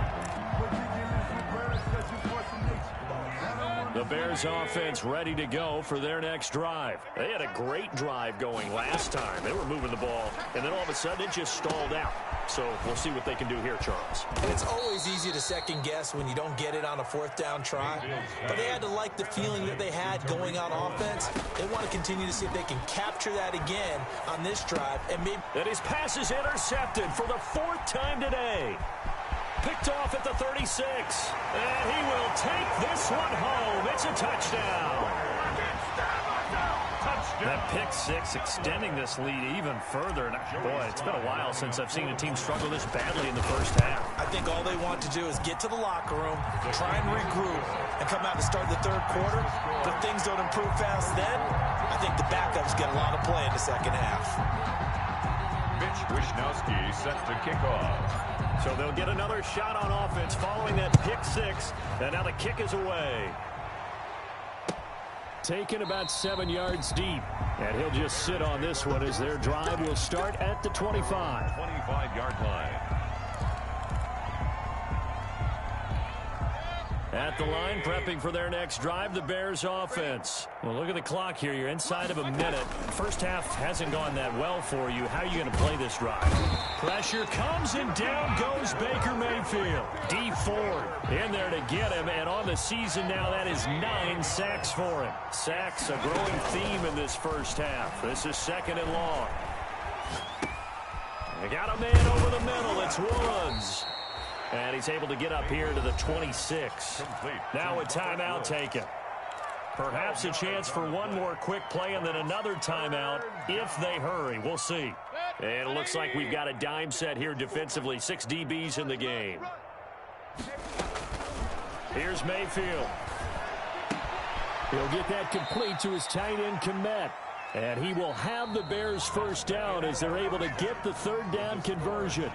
Speaker 2: The Bears offense ready to go for their next drive. They had a great drive going last time. They were moving the ball, and then all of a sudden it just stalled out. So we'll see what they can do here, Charles.
Speaker 5: It's always easy to second guess when you don't get it on a 4th down try, but they had to like the feeling that they had going on offense. They want to continue to see if they can capture that again on this drive. And maybe
Speaker 2: that his pass is intercepted for the 4th time today. Picked off at the 36. And he will take this one home. It's a touchdown. That pick 6 extending this lead even further. And boy, it's been a while since I've seen a team struggle this badly in the first half.
Speaker 5: I think all they want to do is get to the locker room, try and regroup, and come out to start the 3rd quarter. But if things don't improve fast then, I think the backups get a lot of play in the second half.
Speaker 4: Mitch Wishnowsky set to kick off.
Speaker 2: So they'll get another shot on offense following that pick 6. And now the kick is away. Taken about 7 yards deep. And he'll just sit on this one as their drive will start at the 25.
Speaker 4: 25-yard line.
Speaker 2: At the line, prepping for their next drive, the Bears offense. Well, look at the clock here. You're inside of a minute. First half hasn't gone that well for you. How are you going to play this drive? Pressure comes, and down goes Baker Mayfield. D Ford in there to get him, and on the season now, that is 9 sacks for him. Sacks, a growing theme in this first half. This is 2nd and long. They got a man over the middle. It's Woods. And he's able to get up here to the 26. Now a timeout taken. Perhaps a chance for one more quick play and then another timeout if they hurry. We'll see. And it looks like we've got a dime set here defensively. 6 DBs in the game. Here's Mayfield. He'll get that complete to his tight end, Kmet. And he will have the Bears first down as they're able to get the 3rd down conversion.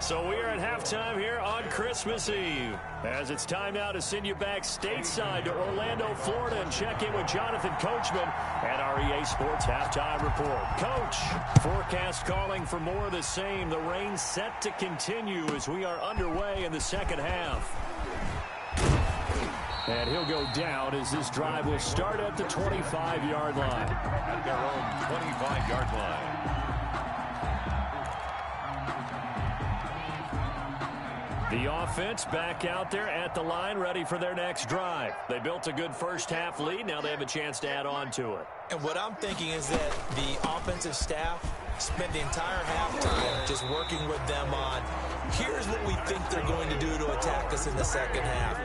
Speaker 2: So we are at halftime here on Christmas Eve. As it's time now to send you back stateside to Orlando, Florida, and check in with Jonathan Coachman at our EA Sports Halftime Report. Coach, forecast calling for more of the same. The rain set to continue as we are underway in the second half. And he'll go down as this drive will start at the 25-yard line.
Speaker 4: At their own 25-yard line.
Speaker 2: The offense back out there at the line, ready for their next drive. They built a good first half lead. Now they have a chance to add on to it.
Speaker 5: And what I'm thinking is that the offensive staff spent the entire halftime just working with them on, here's what we think they're going to do to attack us in the second half.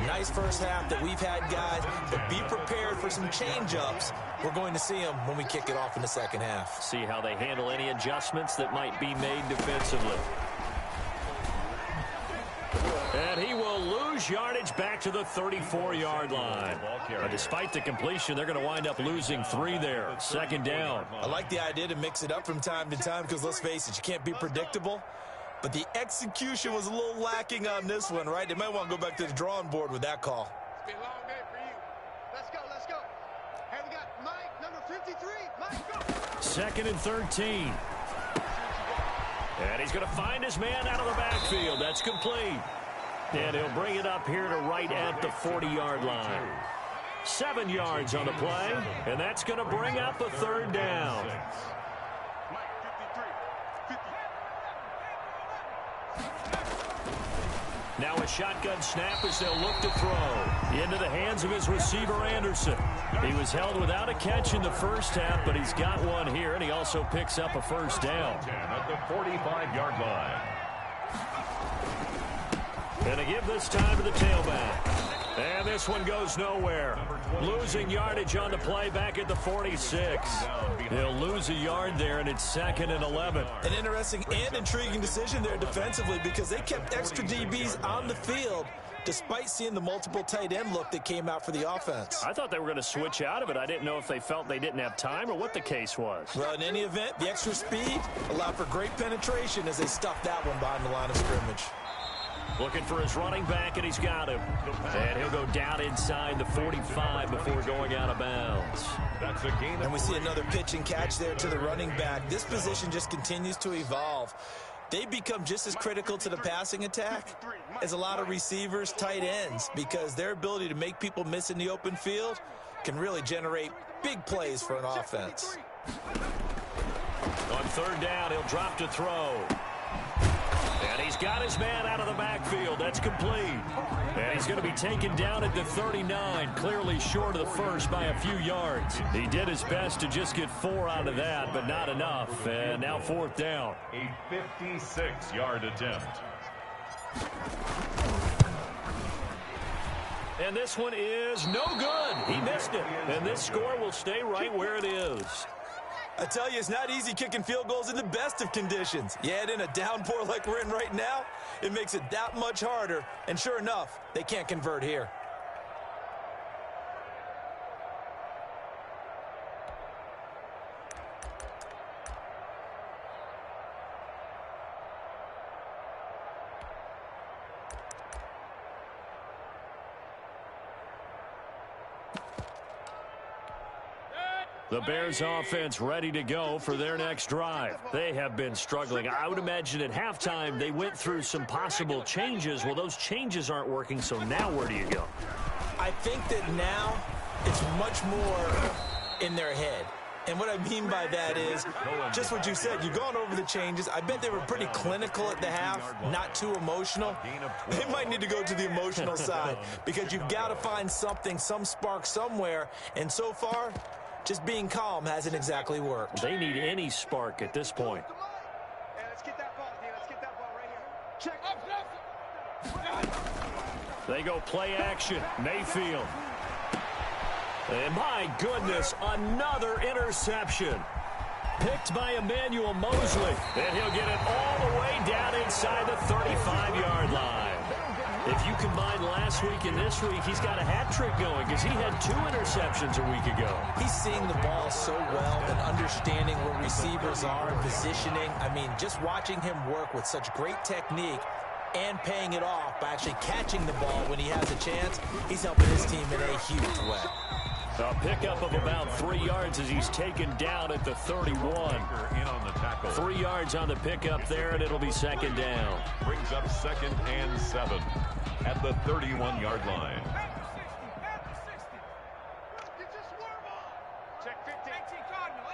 Speaker 5: Nice first half that we've had, guys, but be prepared for some change-ups. We're going to see them when we kick it off in the second half.
Speaker 2: See how they handle any adjustments that might be made defensively. And he will lose yardage back to the 34-yard line. But despite the completion, they're going to wind up losing 3 there. 2nd down.
Speaker 5: I like the idea to mix it up from time to time because, let's face it, you can't be predictable. But the execution was a little lacking on this one, right? They might want to go back to the drawing board with that call.
Speaker 6: It's been a long day for you. Let's go, let's go. Hey, we got Mike, number 53. Mike, go.
Speaker 2: 2nd and 13. And he's going to find his man out of the backfield. That's complete. And he'll bring it up here to right at the 40-yard line. 7 yards on the play, and that's going to bring up a 3rd down. Now a shotgun snap as they'll look to throw. Into the hands of his receiver, Anderson. He was held without a catch in the first half, but he's got one here, and he also picks up a first down.
Speaker 4: At the 45-yard line.
Speaker 2: And they give this time to the tailback. And this one goes nowhere. Losing yardage on the play back at the 46. He'll lose a yard there, and it's 2nd and 11.
Speaker 5: An interesting and intriguing decision there defensively because they kept extra DBs on the field despite seeing the multiple tight end look that came out for the offense.
Speaker 2: I thought they were going to switch out of it. I didn't know if they felt they didn't have time or what the case was.
Speaker 5: Well, in any event, the extra speed allowed for great penetration as they stuffed that one behind the line of scrimmage.
Speaker 2: Looking for his running back, and he's got him. And he'll go down inside the 45 before going out of bounds.
Speaker 4: That's a gain.
Speaker 5: And we see another pitch and catch there to the running back. This position just continues to evolve. They become just as critical to the passing attack as a lot of receivers, tight ends, because their ability to make people miss in the open field can really generate big plays for an offense.
Speaker 2: On 3rd down, he'll drop to throw. And he's got his man out of the backfield. That's complete. And he's going to be taken down at the 39, clearly short of the first by a few yards. He did his best to just get 4 out of that, but not enough. And now 4th down.
Speaker 4: A 56-yard attempt.
Speaker 2: And this one is no good. He missed it. And this score will stay right where it is.
Speaker 5: I tell you, it's not easy kicking field goals in the best of conditions. You add in a downpour like we're in right now, it makes it that much harder. And sure enough, they can't convert here.
Speaker 2: The Bears offense ready to go for their next drive. They have been struggling. I would imagine at halftime they went through some possible changes. Well, those changes aren't working, so now where do you go?
Speaker 5: I think that now it's much more in their head. And what I mean by that is just what you said. You've gone over the changes. I bet they were pretty clinical at the half, not too emotional. They might need to go to the emotional side because you've got to find something, some spark somewhere. And so far, just being calm hasn't exactly worked.
Speaker 2: They need any spark at this point.
Speaker 6: Hey, let's get that ball, D. Let's get that ball right here. Check.
Speaker 2: They go play action. Mayfield. And my goodness, another interception. Picked by Emmanuel Mosley. And he'll get it all the way down inside the 35-yard line. If you combine last week and this week, he's got a hat trick going because he had 2 interceptions a week ago.
Speaker 5: He's seeing the ball so well and understanding where receivers are and positioning. I mean, just watching him work with such great technique and paying it off by actually catching the ball when he has a chance, he's helping his team in a huge way.
Speaker 2: A pickup of about 3 yards as he's taken down at the 31.
Speaker 4: In on the tackle.
Speaker 2: 3 yards on the pickup there, and it'll be second down.
Speaker 4: Brings up 2nd and 7 at the 31-yard line.
Speaker 6: Get your swerve on. Check 15. 18 Cardinal.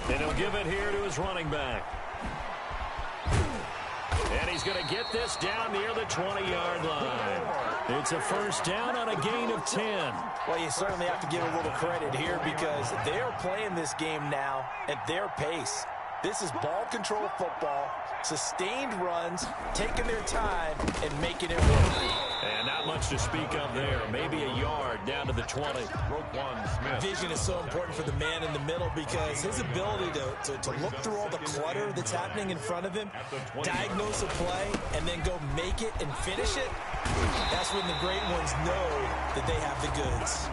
Speaker 2: And he'll give it here to his running back. And he's going to get this down near the 20-yard line. It's a first down on a gain of 10.
Speaker 5: Well, you certainly have to give a little credit here because they're playing this game now at their pace. This is ball control football, sustained runs, taking their time, and making it work.
Speaker 2: And not much to speak of there. Maybe a yard down to the 20.
Speaker 4: Smith.
Speaker 5: Vision is so important for the man in the middle because his ability to look through all the clutter that's happening in front of him, diagnose a play, and then go make it and finish it, that's when the great ones know that they have the goods.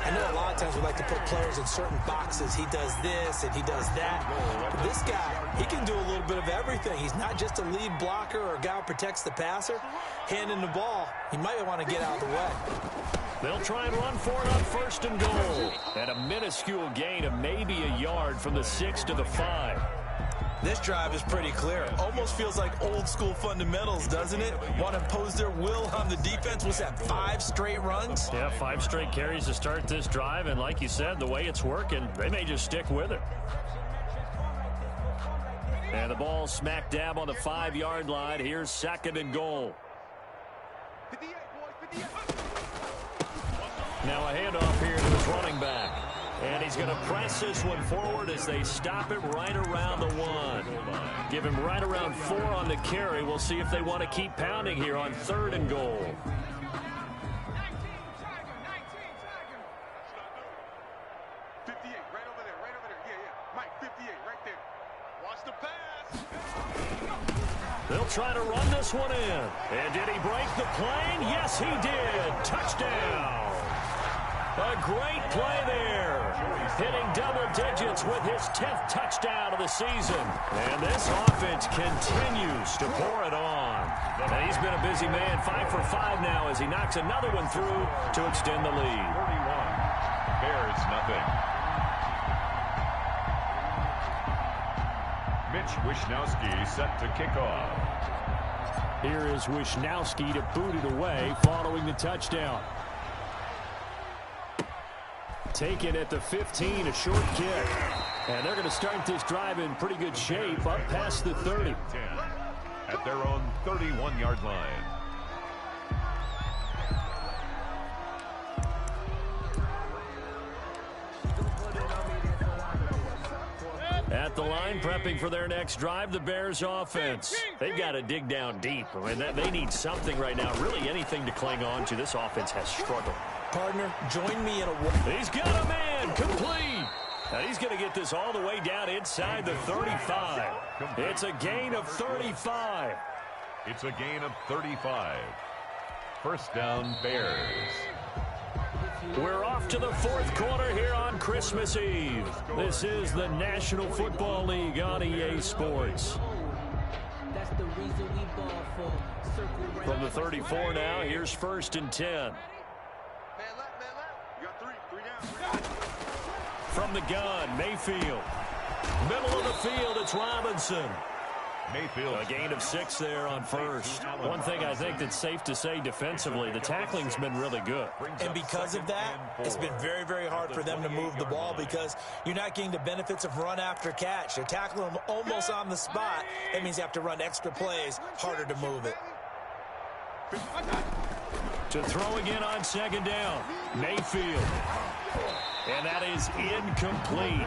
Speaker 5: I know a lot of times we like to put players in certain boxes. He does this and he does that. But this guy, he can do a little bit of everything. He's not just a lead blocker or a guy who protects the passer. Handing the ball, he might want to get out of the way.
Speaker 2: They'll try and run for it on first and goal. And a minuscule gain of maybe a yard from the 6 to the 5.
Speaker 5: This drive is pretty clear. Almost feels like old school fundamentals, doesn't it? Want to impose their will on the defense. Was that 5 straight runs?
Speaker 2: Yeah, 5 straight carries to start this drive. And like you said, the way it's working, they may just stick with it. And the ball smack dab on the 5-yard line. Here's second and goal.
Speaker 6: 58, boys, 58.
Speaker 2: Now a handoff here to his running back. And he's going to press this one forward as they stop it right around the 1. Give him right around 4 on the carry. We'll see if they want to keep pounding here on third and goal.
Speaker 6: 19, Tiger. 58, right over there, right over there. Yeah. Mike, 58, right there. Watch the pass.
Speaker 2: They'll try to run this one in. And did he break the plane? Yes, he did. Touchdown. A great play there. Hitting double digits with his 10th touchdown of the season. And this offense continues to pour it on. And he's been a busy man. 5 for 5 now as he knocks another one through to extend the lead.
Speaker 4: 41. Bears nothing. Mitch Wishnowsky set to kick off.
Speaker 2: Here is Wishnowsky to boot it away following the touchdown. Taken at the 15, a short kick. And they're going to start this drive in pretty good shape up past the 30.
Speaker 4: 10 at their own 31-yard line.
Speaker 2: At the line, prepping for their next drive, the Bears offense. They've got to dig down deep. I mean, they need something right now, really anything to cling on to. This offense has struggled.
Speaker 5: Partner, join me in a...
Speaker 2: He's got a man, complete. And he's going to get this all the way down inside the 35. It's a gain of 35.
Speaker 4: It's a gain of 35. First down, Bears.
Speaker 2: We're off to the fourth quarter here on Christmas Eve. This is the National Football League on EA Sports. From the 34 now, here's first and 10. From the gun, Mayfield. Middle of the field, it's Robinson.
Speaker 4: Mayfield.
Speaker 2: A gain of 6 there on first. One thing I think that's safe to say defensively, the tackling's been really good.
Speaker 5: And because of that, it's been very, very hard for them to move the ball because you're not getting the benefits of run after catch. They're tackling them almost on the spot. That means you have to run extra plays, harder to move it.
Speaker 2: To throw again on second down, Mayfield. And that is incomplete.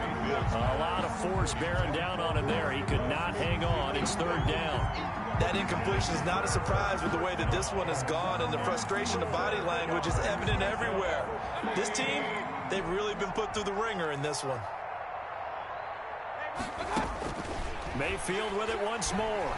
Speaker 2: A lot of force bearing down on him there. He could not hang on. It's third down.
Speaker 3: That incompletion is not a surprise with the way that this one has gone, and the frustration of body language is evident everywhere. This team, they've really been put through the ringer in this one.
Speaker 2: Mayfield with it once more.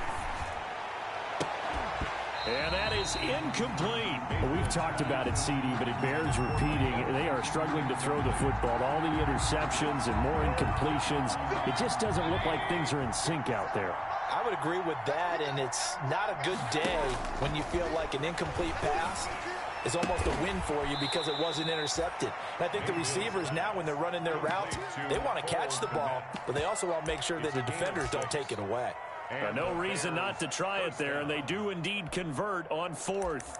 Speaker 2: And that is incomplete.
Speaker 9: Well, we've talked about it, CD, but it bears repeating. They are struggling to throw the football. All the interceptions and more incompletions. It just doesn't look like things are in sync out there.
Speaker 5: I would agree with that, and it's not a good day when you feel like an incomplete pass is almost a win for you because it wasn't intercepted. And I think the receivers now, when they're running their routes, they want to catch the ball, but they also want to make sure that the defenders don't take it away.
Speaker 2: No reason not to try it there, and they do indeed convert on fourth.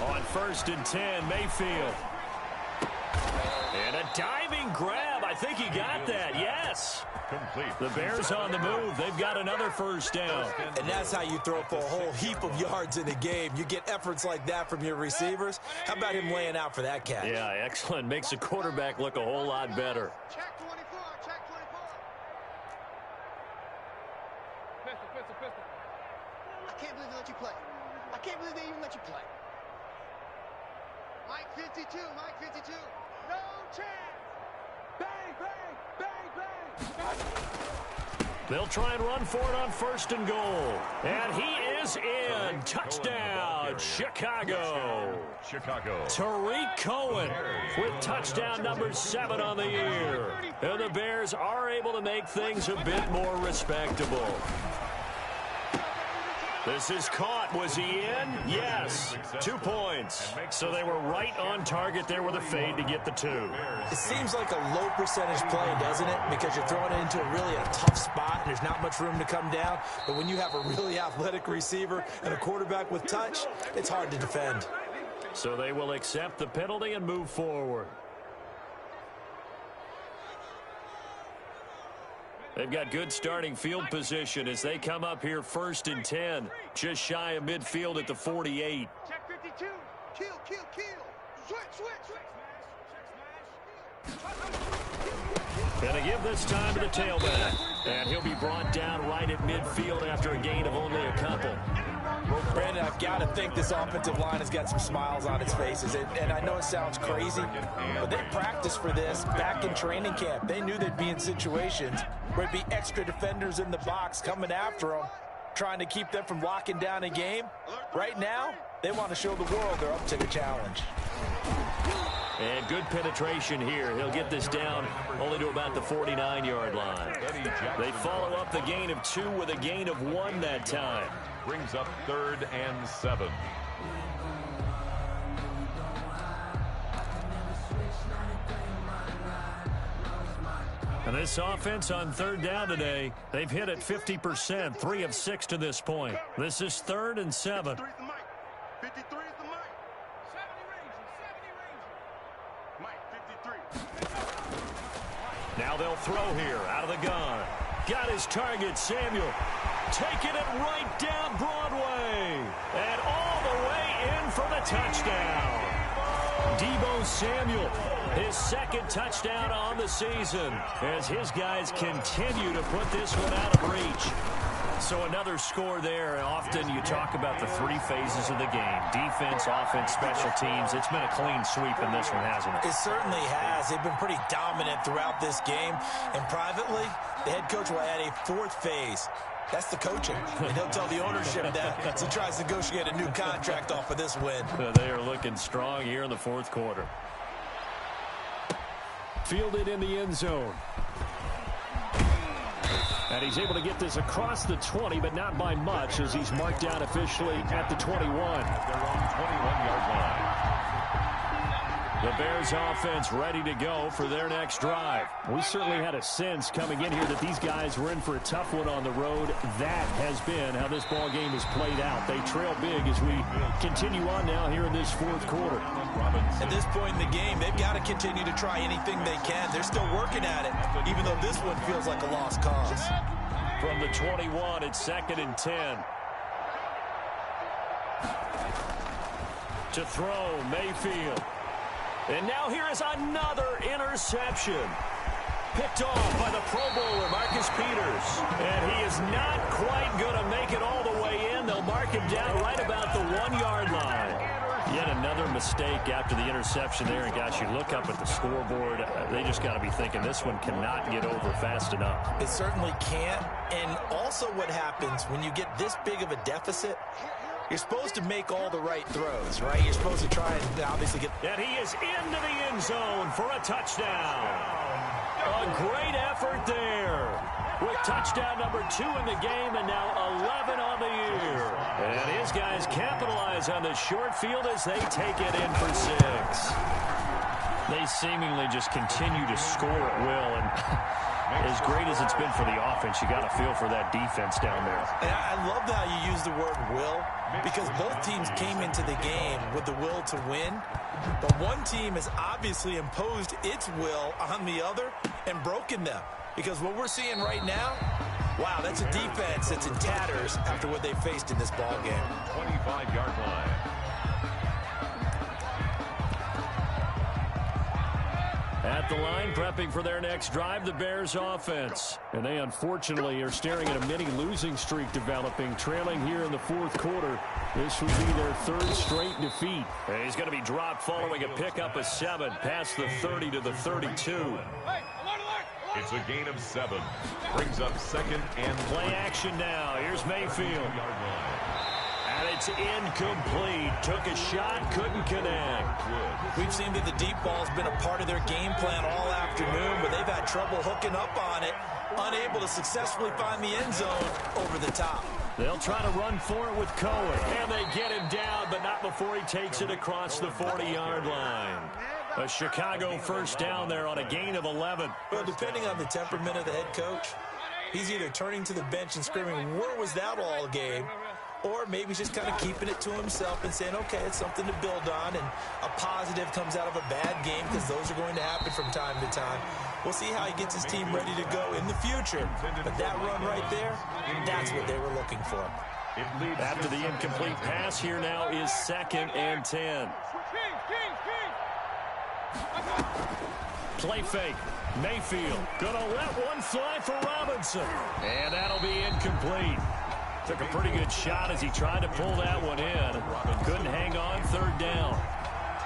Speaker 2: On first and 10, Mayfield. And a diving grab. I think he got that. Yes.
Speaker 4: Complete.
Speaker 2: The Bears on the move. They've got another first down.
Speaker 5: And that's how you throw for a whole heap of yards in a game. You get efforts like that from your receivers. How about him laying out for that catch?
Speaker 2: Yeah, excellent. Makes the quarterback look a whole lot better.
Speaker 6: Check 24, check 24. Pistol. I can't believe they let you play. I can't believe they even let you play. Mike 52, Mike 52. No chance. Bang, bang, bang, bang.
Speaker 2: They'll try and run for it on first and goal. And he is in. Touchdown, Chicago. Tariq Cohen with touchdown number 7 on the year. And the Bears are able to make things a bit more respectable. This is caught. Was he in? Yes. 2 points. So they were right on target there with a fade to get the 2.
Speaker 5: It seems like a low percentage play, doesn't it? Because you're throwing it into a tough spot and there's not much room to come down. But when you have a really athletic receiver and a quarterback with touch, it's hard to defend.
Speaker 2: So they will accept the penalty and move forward. They've got good starting field position as they come up here first and 10. Just shy of midfield at the 48.
Speaker 6: Check 52. Kill. Switch.
Speaker 2: Gonna give this time to the tailback. And he'll be brought down right at midfield after a gain of only a couple.
Speaker 5: Brandon, I've got to think this offensive line has got some smiles on its faces. And I know it sounds crazy, but they practiced for this back in training camp. They knew they'd be in situations where there'd be extra defenders in the box coming after them, trying to keep them from locking down a game. Right now, they want to show the world they're up to the challenge.
Speaker 2: And good penetration here. He'll get this down only to about the 49-yard line. They follow up the gain of 2 with a gain of 1 that time.
Speaker 4: Brings up 3rd and 7.
Speaker 2: And this offense on 3rd down today, they've hit it 50%, 3 of 6 to this point. This is 3rd and 7.
Speaker 6: 53 is the mic. 70 range. Mike 53.
Speaker 2: Now they'll throw here out of the gun. Got his target, Samuel. Taking it right down Broadway. And all the way in for the touchdown. Deebo Samuel, his 2nd touchdown on the season as his guys continue to put this one out of reach. So another score there. Often you talk about the 3 phases of the game. Defense, offense, special teams. It's been a clean sweep in this one, hasn't it?
Speaker 5: It certainly has. They've been pretty dominant throughout this game. And privately, the head coach will add a 4th phase. That's the coaching. And he'll tell the ownership that as he tries to negotiate a new contract off of this win.
Speaker 2: They are looking strong here in the 4th quarter. Fielded in the end zone.
Speaker 9: And he's able to get this across the 20, but not by much, as he's marked down officially at the 21.
Speaker 4: At their own 21-yard line.
Speaker 2: The Bears offense ready to go for their next drive.
Speaker 9: We certainly had a sense coming in here that these guys were in for a tough one on the road. That has been how this ball game has played out. They trail big as we continue on now here in this fourth quarter.
Speaker 5: At this point in the game, they've got to continue to try anything they can. They're still working at it, even though this one feels like a lost cause.
Speaker 2: From the 21, it's 2nd and 10. To throw, Mayfield. And now here is another interception. Picked off by the Pro Bowler, Marcus Peters. And he is not quite going to make it all the way in. They'll mark him down right about the 1-yard line. Yet another mistake after the interception there. And, gosh, you look up at the scoreboard, they just got to be thinking this one cannot get over fast enough.
Speaker 5: It certainly can't. And also what happens when you get this big of a deficit, you're supposed to make all the right throws, right? You're supposed to try and obviously get...
Speaker 2: And he is into the end zone for a touchdown. A great effort there. With touchdown number 2 in the game and now 11 on the year. And his guys capitalize on the short field as they take it in for 6. They seemingly just continue to score at will. And as great as it's been for the offense, you got to feel for that defense down there.
Speaker 5: And I love how you use the word will, because both teams came into the game with the will to win. But one team has obviously imposed its will on the other and broken them. Because what we're seeing right now, wow, that's a defense that's in tatters after what they faced in this ball game.
Speaker 4: 25-yard line.
Speaker 2: At the line, prepping for their next drive, the Bears offense. And they unfortunately are staring at a mini losing streak developing, trailing here in the fourth quarter. This would be their 3rd straight defeat. And he's going to be dropped following a pickup of 7 past the 30 to the 32.
Speaker 4: It's a gain of 7. Brings up 2nd and
Speaker 2: play action now. Here's Mayfield. And it's incomplete. Took a shot, couldn't connect.
Speaker 5: We've seen that the deep ball's been a part of their game plan all afternoon, but they've had trouble hooking up on it, unable to successfully find the end zone over the top.
Speaker 2: They'll try to run for it with Cohen. And they get him down, but not before he takes it across the 40-yard line. A Chicago first down there on a gain of 11.
Speaker 5: Well, depending on the temperament of the head coach, he's either turning to the bench and screaming, "Where was that all game?" Or maybe he's just kind of keeping it to himself and saying, okay, it's something to build on, and a positive comes out of a bad game, because those are going to happen from time to time. We'll see how he gets his team ready to go in the future. But that run right there, that's what they were looking for.
Speaker 2: After the incomplete pass, here now is 2nd and 10. Play fake. Mayfield gonna let one fly for Robinson. And that'll be incomplete. Took a pretty good shot as he tried to pull that one in. Couldn't hang on, 3rd down.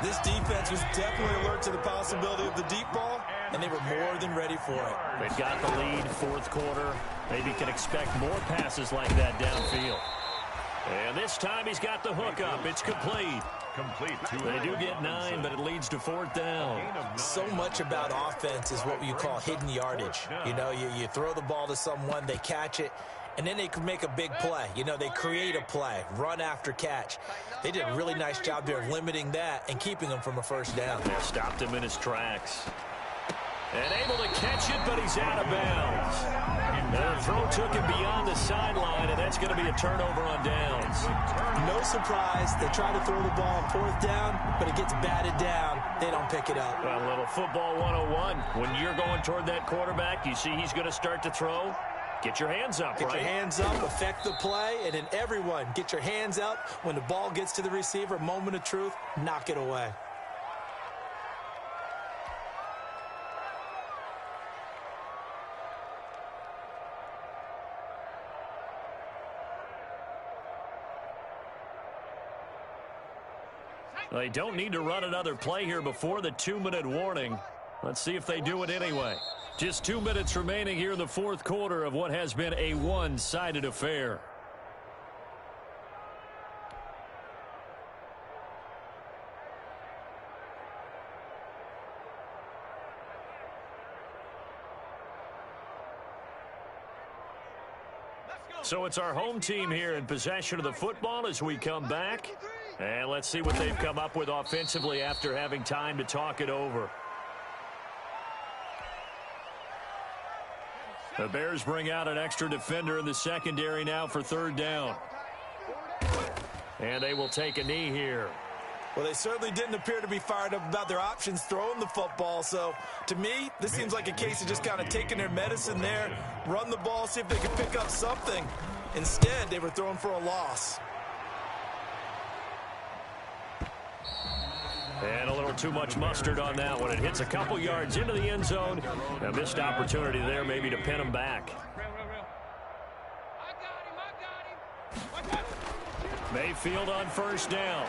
Speaker 5: This defense was definitely alert to the possibility of the deep ball, and they were more than ready for it.
Speaker 2: They've got the lead, fourth quarter. Maybe can expect more passes like that downfield. And this time he's got the hook up. It's complete. They do get 9, but it leads to 4th down.
Speaker 5: So much about offense is what you call hidden yardage. You know, you throw the ball to someone, they catch it, and then they can make a big play. You know, they create a play, run after catch. They did a really nice job there of limiting that and keeping him from a first down.
Speaker 2: They stopped him in his tracks. And able to catch it, but he's out of bounds. And the throw took him beyond the sideline, and that's going to be a turnover on downs.
Speaker 5: No surprise. They try to throw the ball on 4th down, but it gets batted down. They don't pick it up.
Speaker 2: Well, a little football 101. When you're going toward that quarterback, you see he's going to start to throw. Get your hands up,
Speaker 5: Get
Speaker 2: right?
Speaker 5: your hands up, affect the play, and then everyone, get your hands up. When the ball gets to the receiver, moment of truth, knock it away.
Speaker 2: They don't need to run another play here before the 2-minute warning. Let's see if they do it anyway. Just 2 minutes remaining here in the fourth quarter of what has been a one-sided affair. So it's our home team here in possession of the football as we come back. And let's see what they've come up with offensively after having time to talk it over. The Bears bring out an extra defender in the secondary now for third down. And they will take a knee here.
Speaker 3: Well, they certainly didn't appear to be fired up about their options throwing the football. So, to me, this seems like a case of just kind of taking their medicine there, run the ball, see if they can pick up something. Instead, they were throwing for a loss.
Speaker 2: And a little too much mustard on that one. It hits a couple yards into the end zone. A missed opportunity there maybe to pin him back. Mayfield on first down.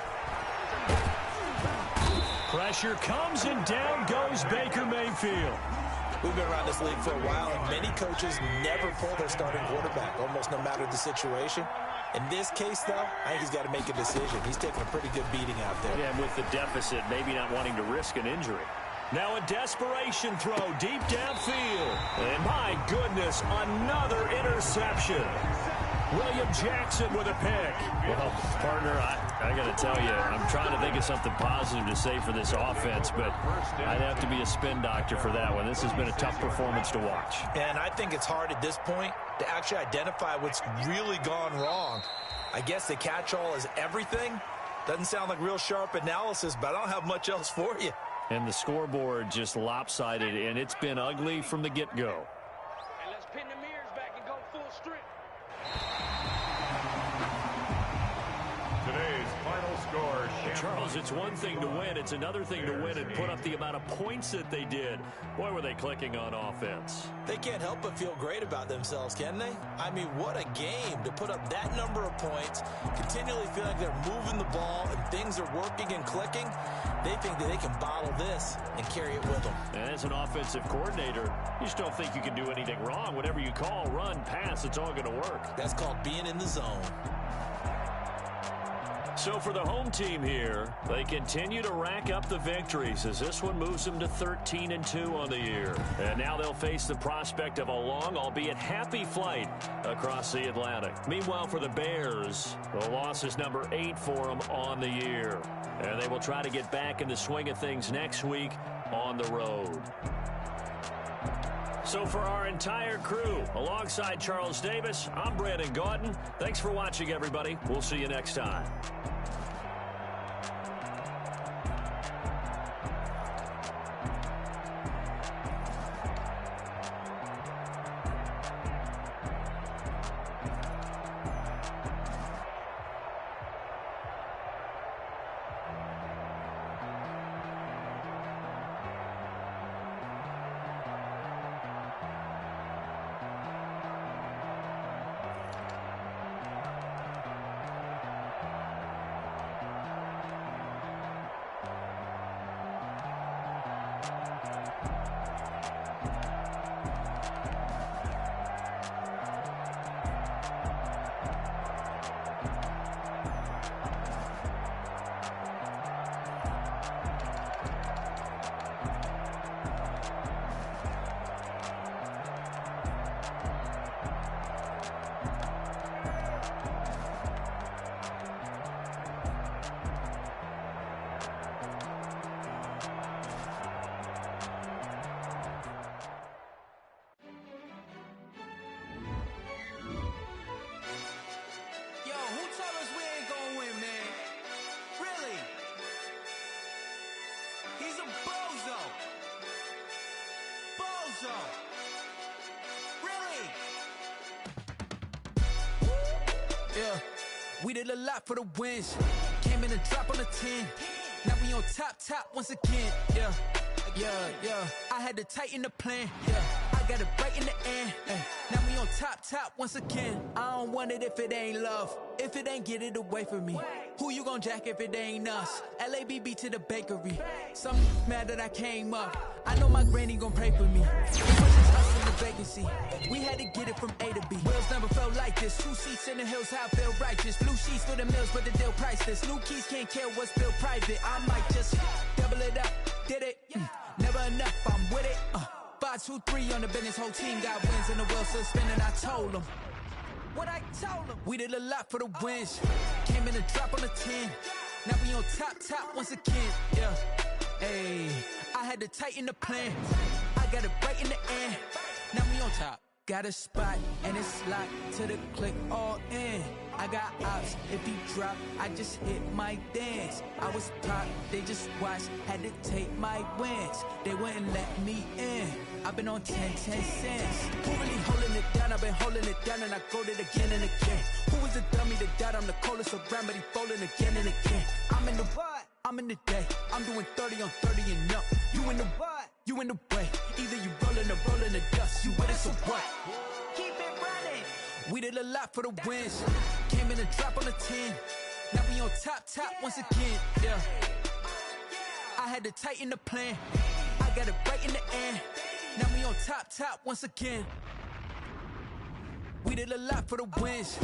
Speaker 2: Pressure comes and down goes Baker Mayfield.
Speaker 5: We've been around this league for a while, and many coaches never pull their starting quarterback, almost no matter the situation. In this case, though, I think he's got to make a decision. He's taking a pretty good beating out there.
Speaker 2: Yeah, and with the deficit, maybe not wanting to risk an injury. Now a desperation throw deep downfield. And my goodness, another interception. William Jackson with a pick. Well, partner, I got to tell you, I'm trying to think of something positive to say for this offense, but I'd have to be a spin doctor for that one. This has been a tough performance to watch.
Speaker 5: And I think it's hard at this point to actually identify what's really gone wrong. I guess the catch-all is everything.
Speaker 3: Doesn't sound like real sharp analysis, but I don't have much else for you.
Speaker 2: And the scoreboard just lopsided, and it's been ugly from the get-go.
Speaker 6: And let's pin the mirrors back and go full strip.
Speaker 4: Today's final score,
Speaker 2: Charles, it's one thing to win. It's another thing to win and put up the amount of points that they did. Boy, were they clicking on offense.
Speaker 5: They can't help but feel great about themselves, can they? I mean, what a game to put up that number of points, continually feel like they're moving the ball and things are working and clicking. They think that they can bottle this and carry it with them.
Speaker 2: And as an offensive coordinator, you just don't think you can do anything wrong. Whatever you call, run, pass, it's all going to work.
Speaker 5: That's called being in the zone.
Speaker 2: So for the home team here, they continue to rack up the victories as this one moves them to 13-2 on the year. And now they'll face the prospect of a long, albeit happy flight across the Atlantic. Meanwhile, for the Bears, the loss is number 8 for them on the year. And they will try to get back in the swing of things next week on the road. So for our entire crew, alongside Charles Davis, I'm Brandon Gaudin. Thanks for watching, everybody. We'll see you next time.
Speaker 1: Yeah, we did a lot for the wins. Came in a drop on a 10. Now we on top once again. Yeah. I had to tighten the plan. Yeah, I got it right in the end. Now we on top once again. I don't want it if it ain't love. If it ain't, get it away from me. Who you gon' jack if it ain't us? LABB to the bakery. Some mad that I came up. I know my granny gon' pray for me. It was just us in the vacancy. We had to get it from A to B. Wheels never felt like this. 2 seats in the hills, how I feel righteous. Blue sheets for the mills, but the deal priceless. New keys can't care what's built private. I might just double it up. Did it? Never enough, I'm with it. 5, 2, 3 on the business. Whole team got wins and the wheels still spinning. I told them. what I told them. We did a lot for the wins. Came in a drop on the 10. Now we on top once again. Yeah. Hey, I had to tighten the plan. I got it right in the end. Now we on top. Got a spot and it's locked to the click all in. I got ops, if he drop, I just hit my dance. I was pop, they just watched, had to take my wins. They wouldn't let me in. I've been on 10 cents. Who really holding it down? I've been holding it down and I go it again and again. Who was the dummy that died? I'm the coldest around, but he folding again and again. I'm in the what? I'm in the day. I'm doing 30 on 30 and up. You in the what? You in the way. Either you rolling the dust. You with it, so what? Keep it running. We did a lot for the wins. Came in a drop on the 10. Now we on top once again. Yeah. I had to tighten the plan. I got it right in the end. Now we on top once again. We did a lot for the wins.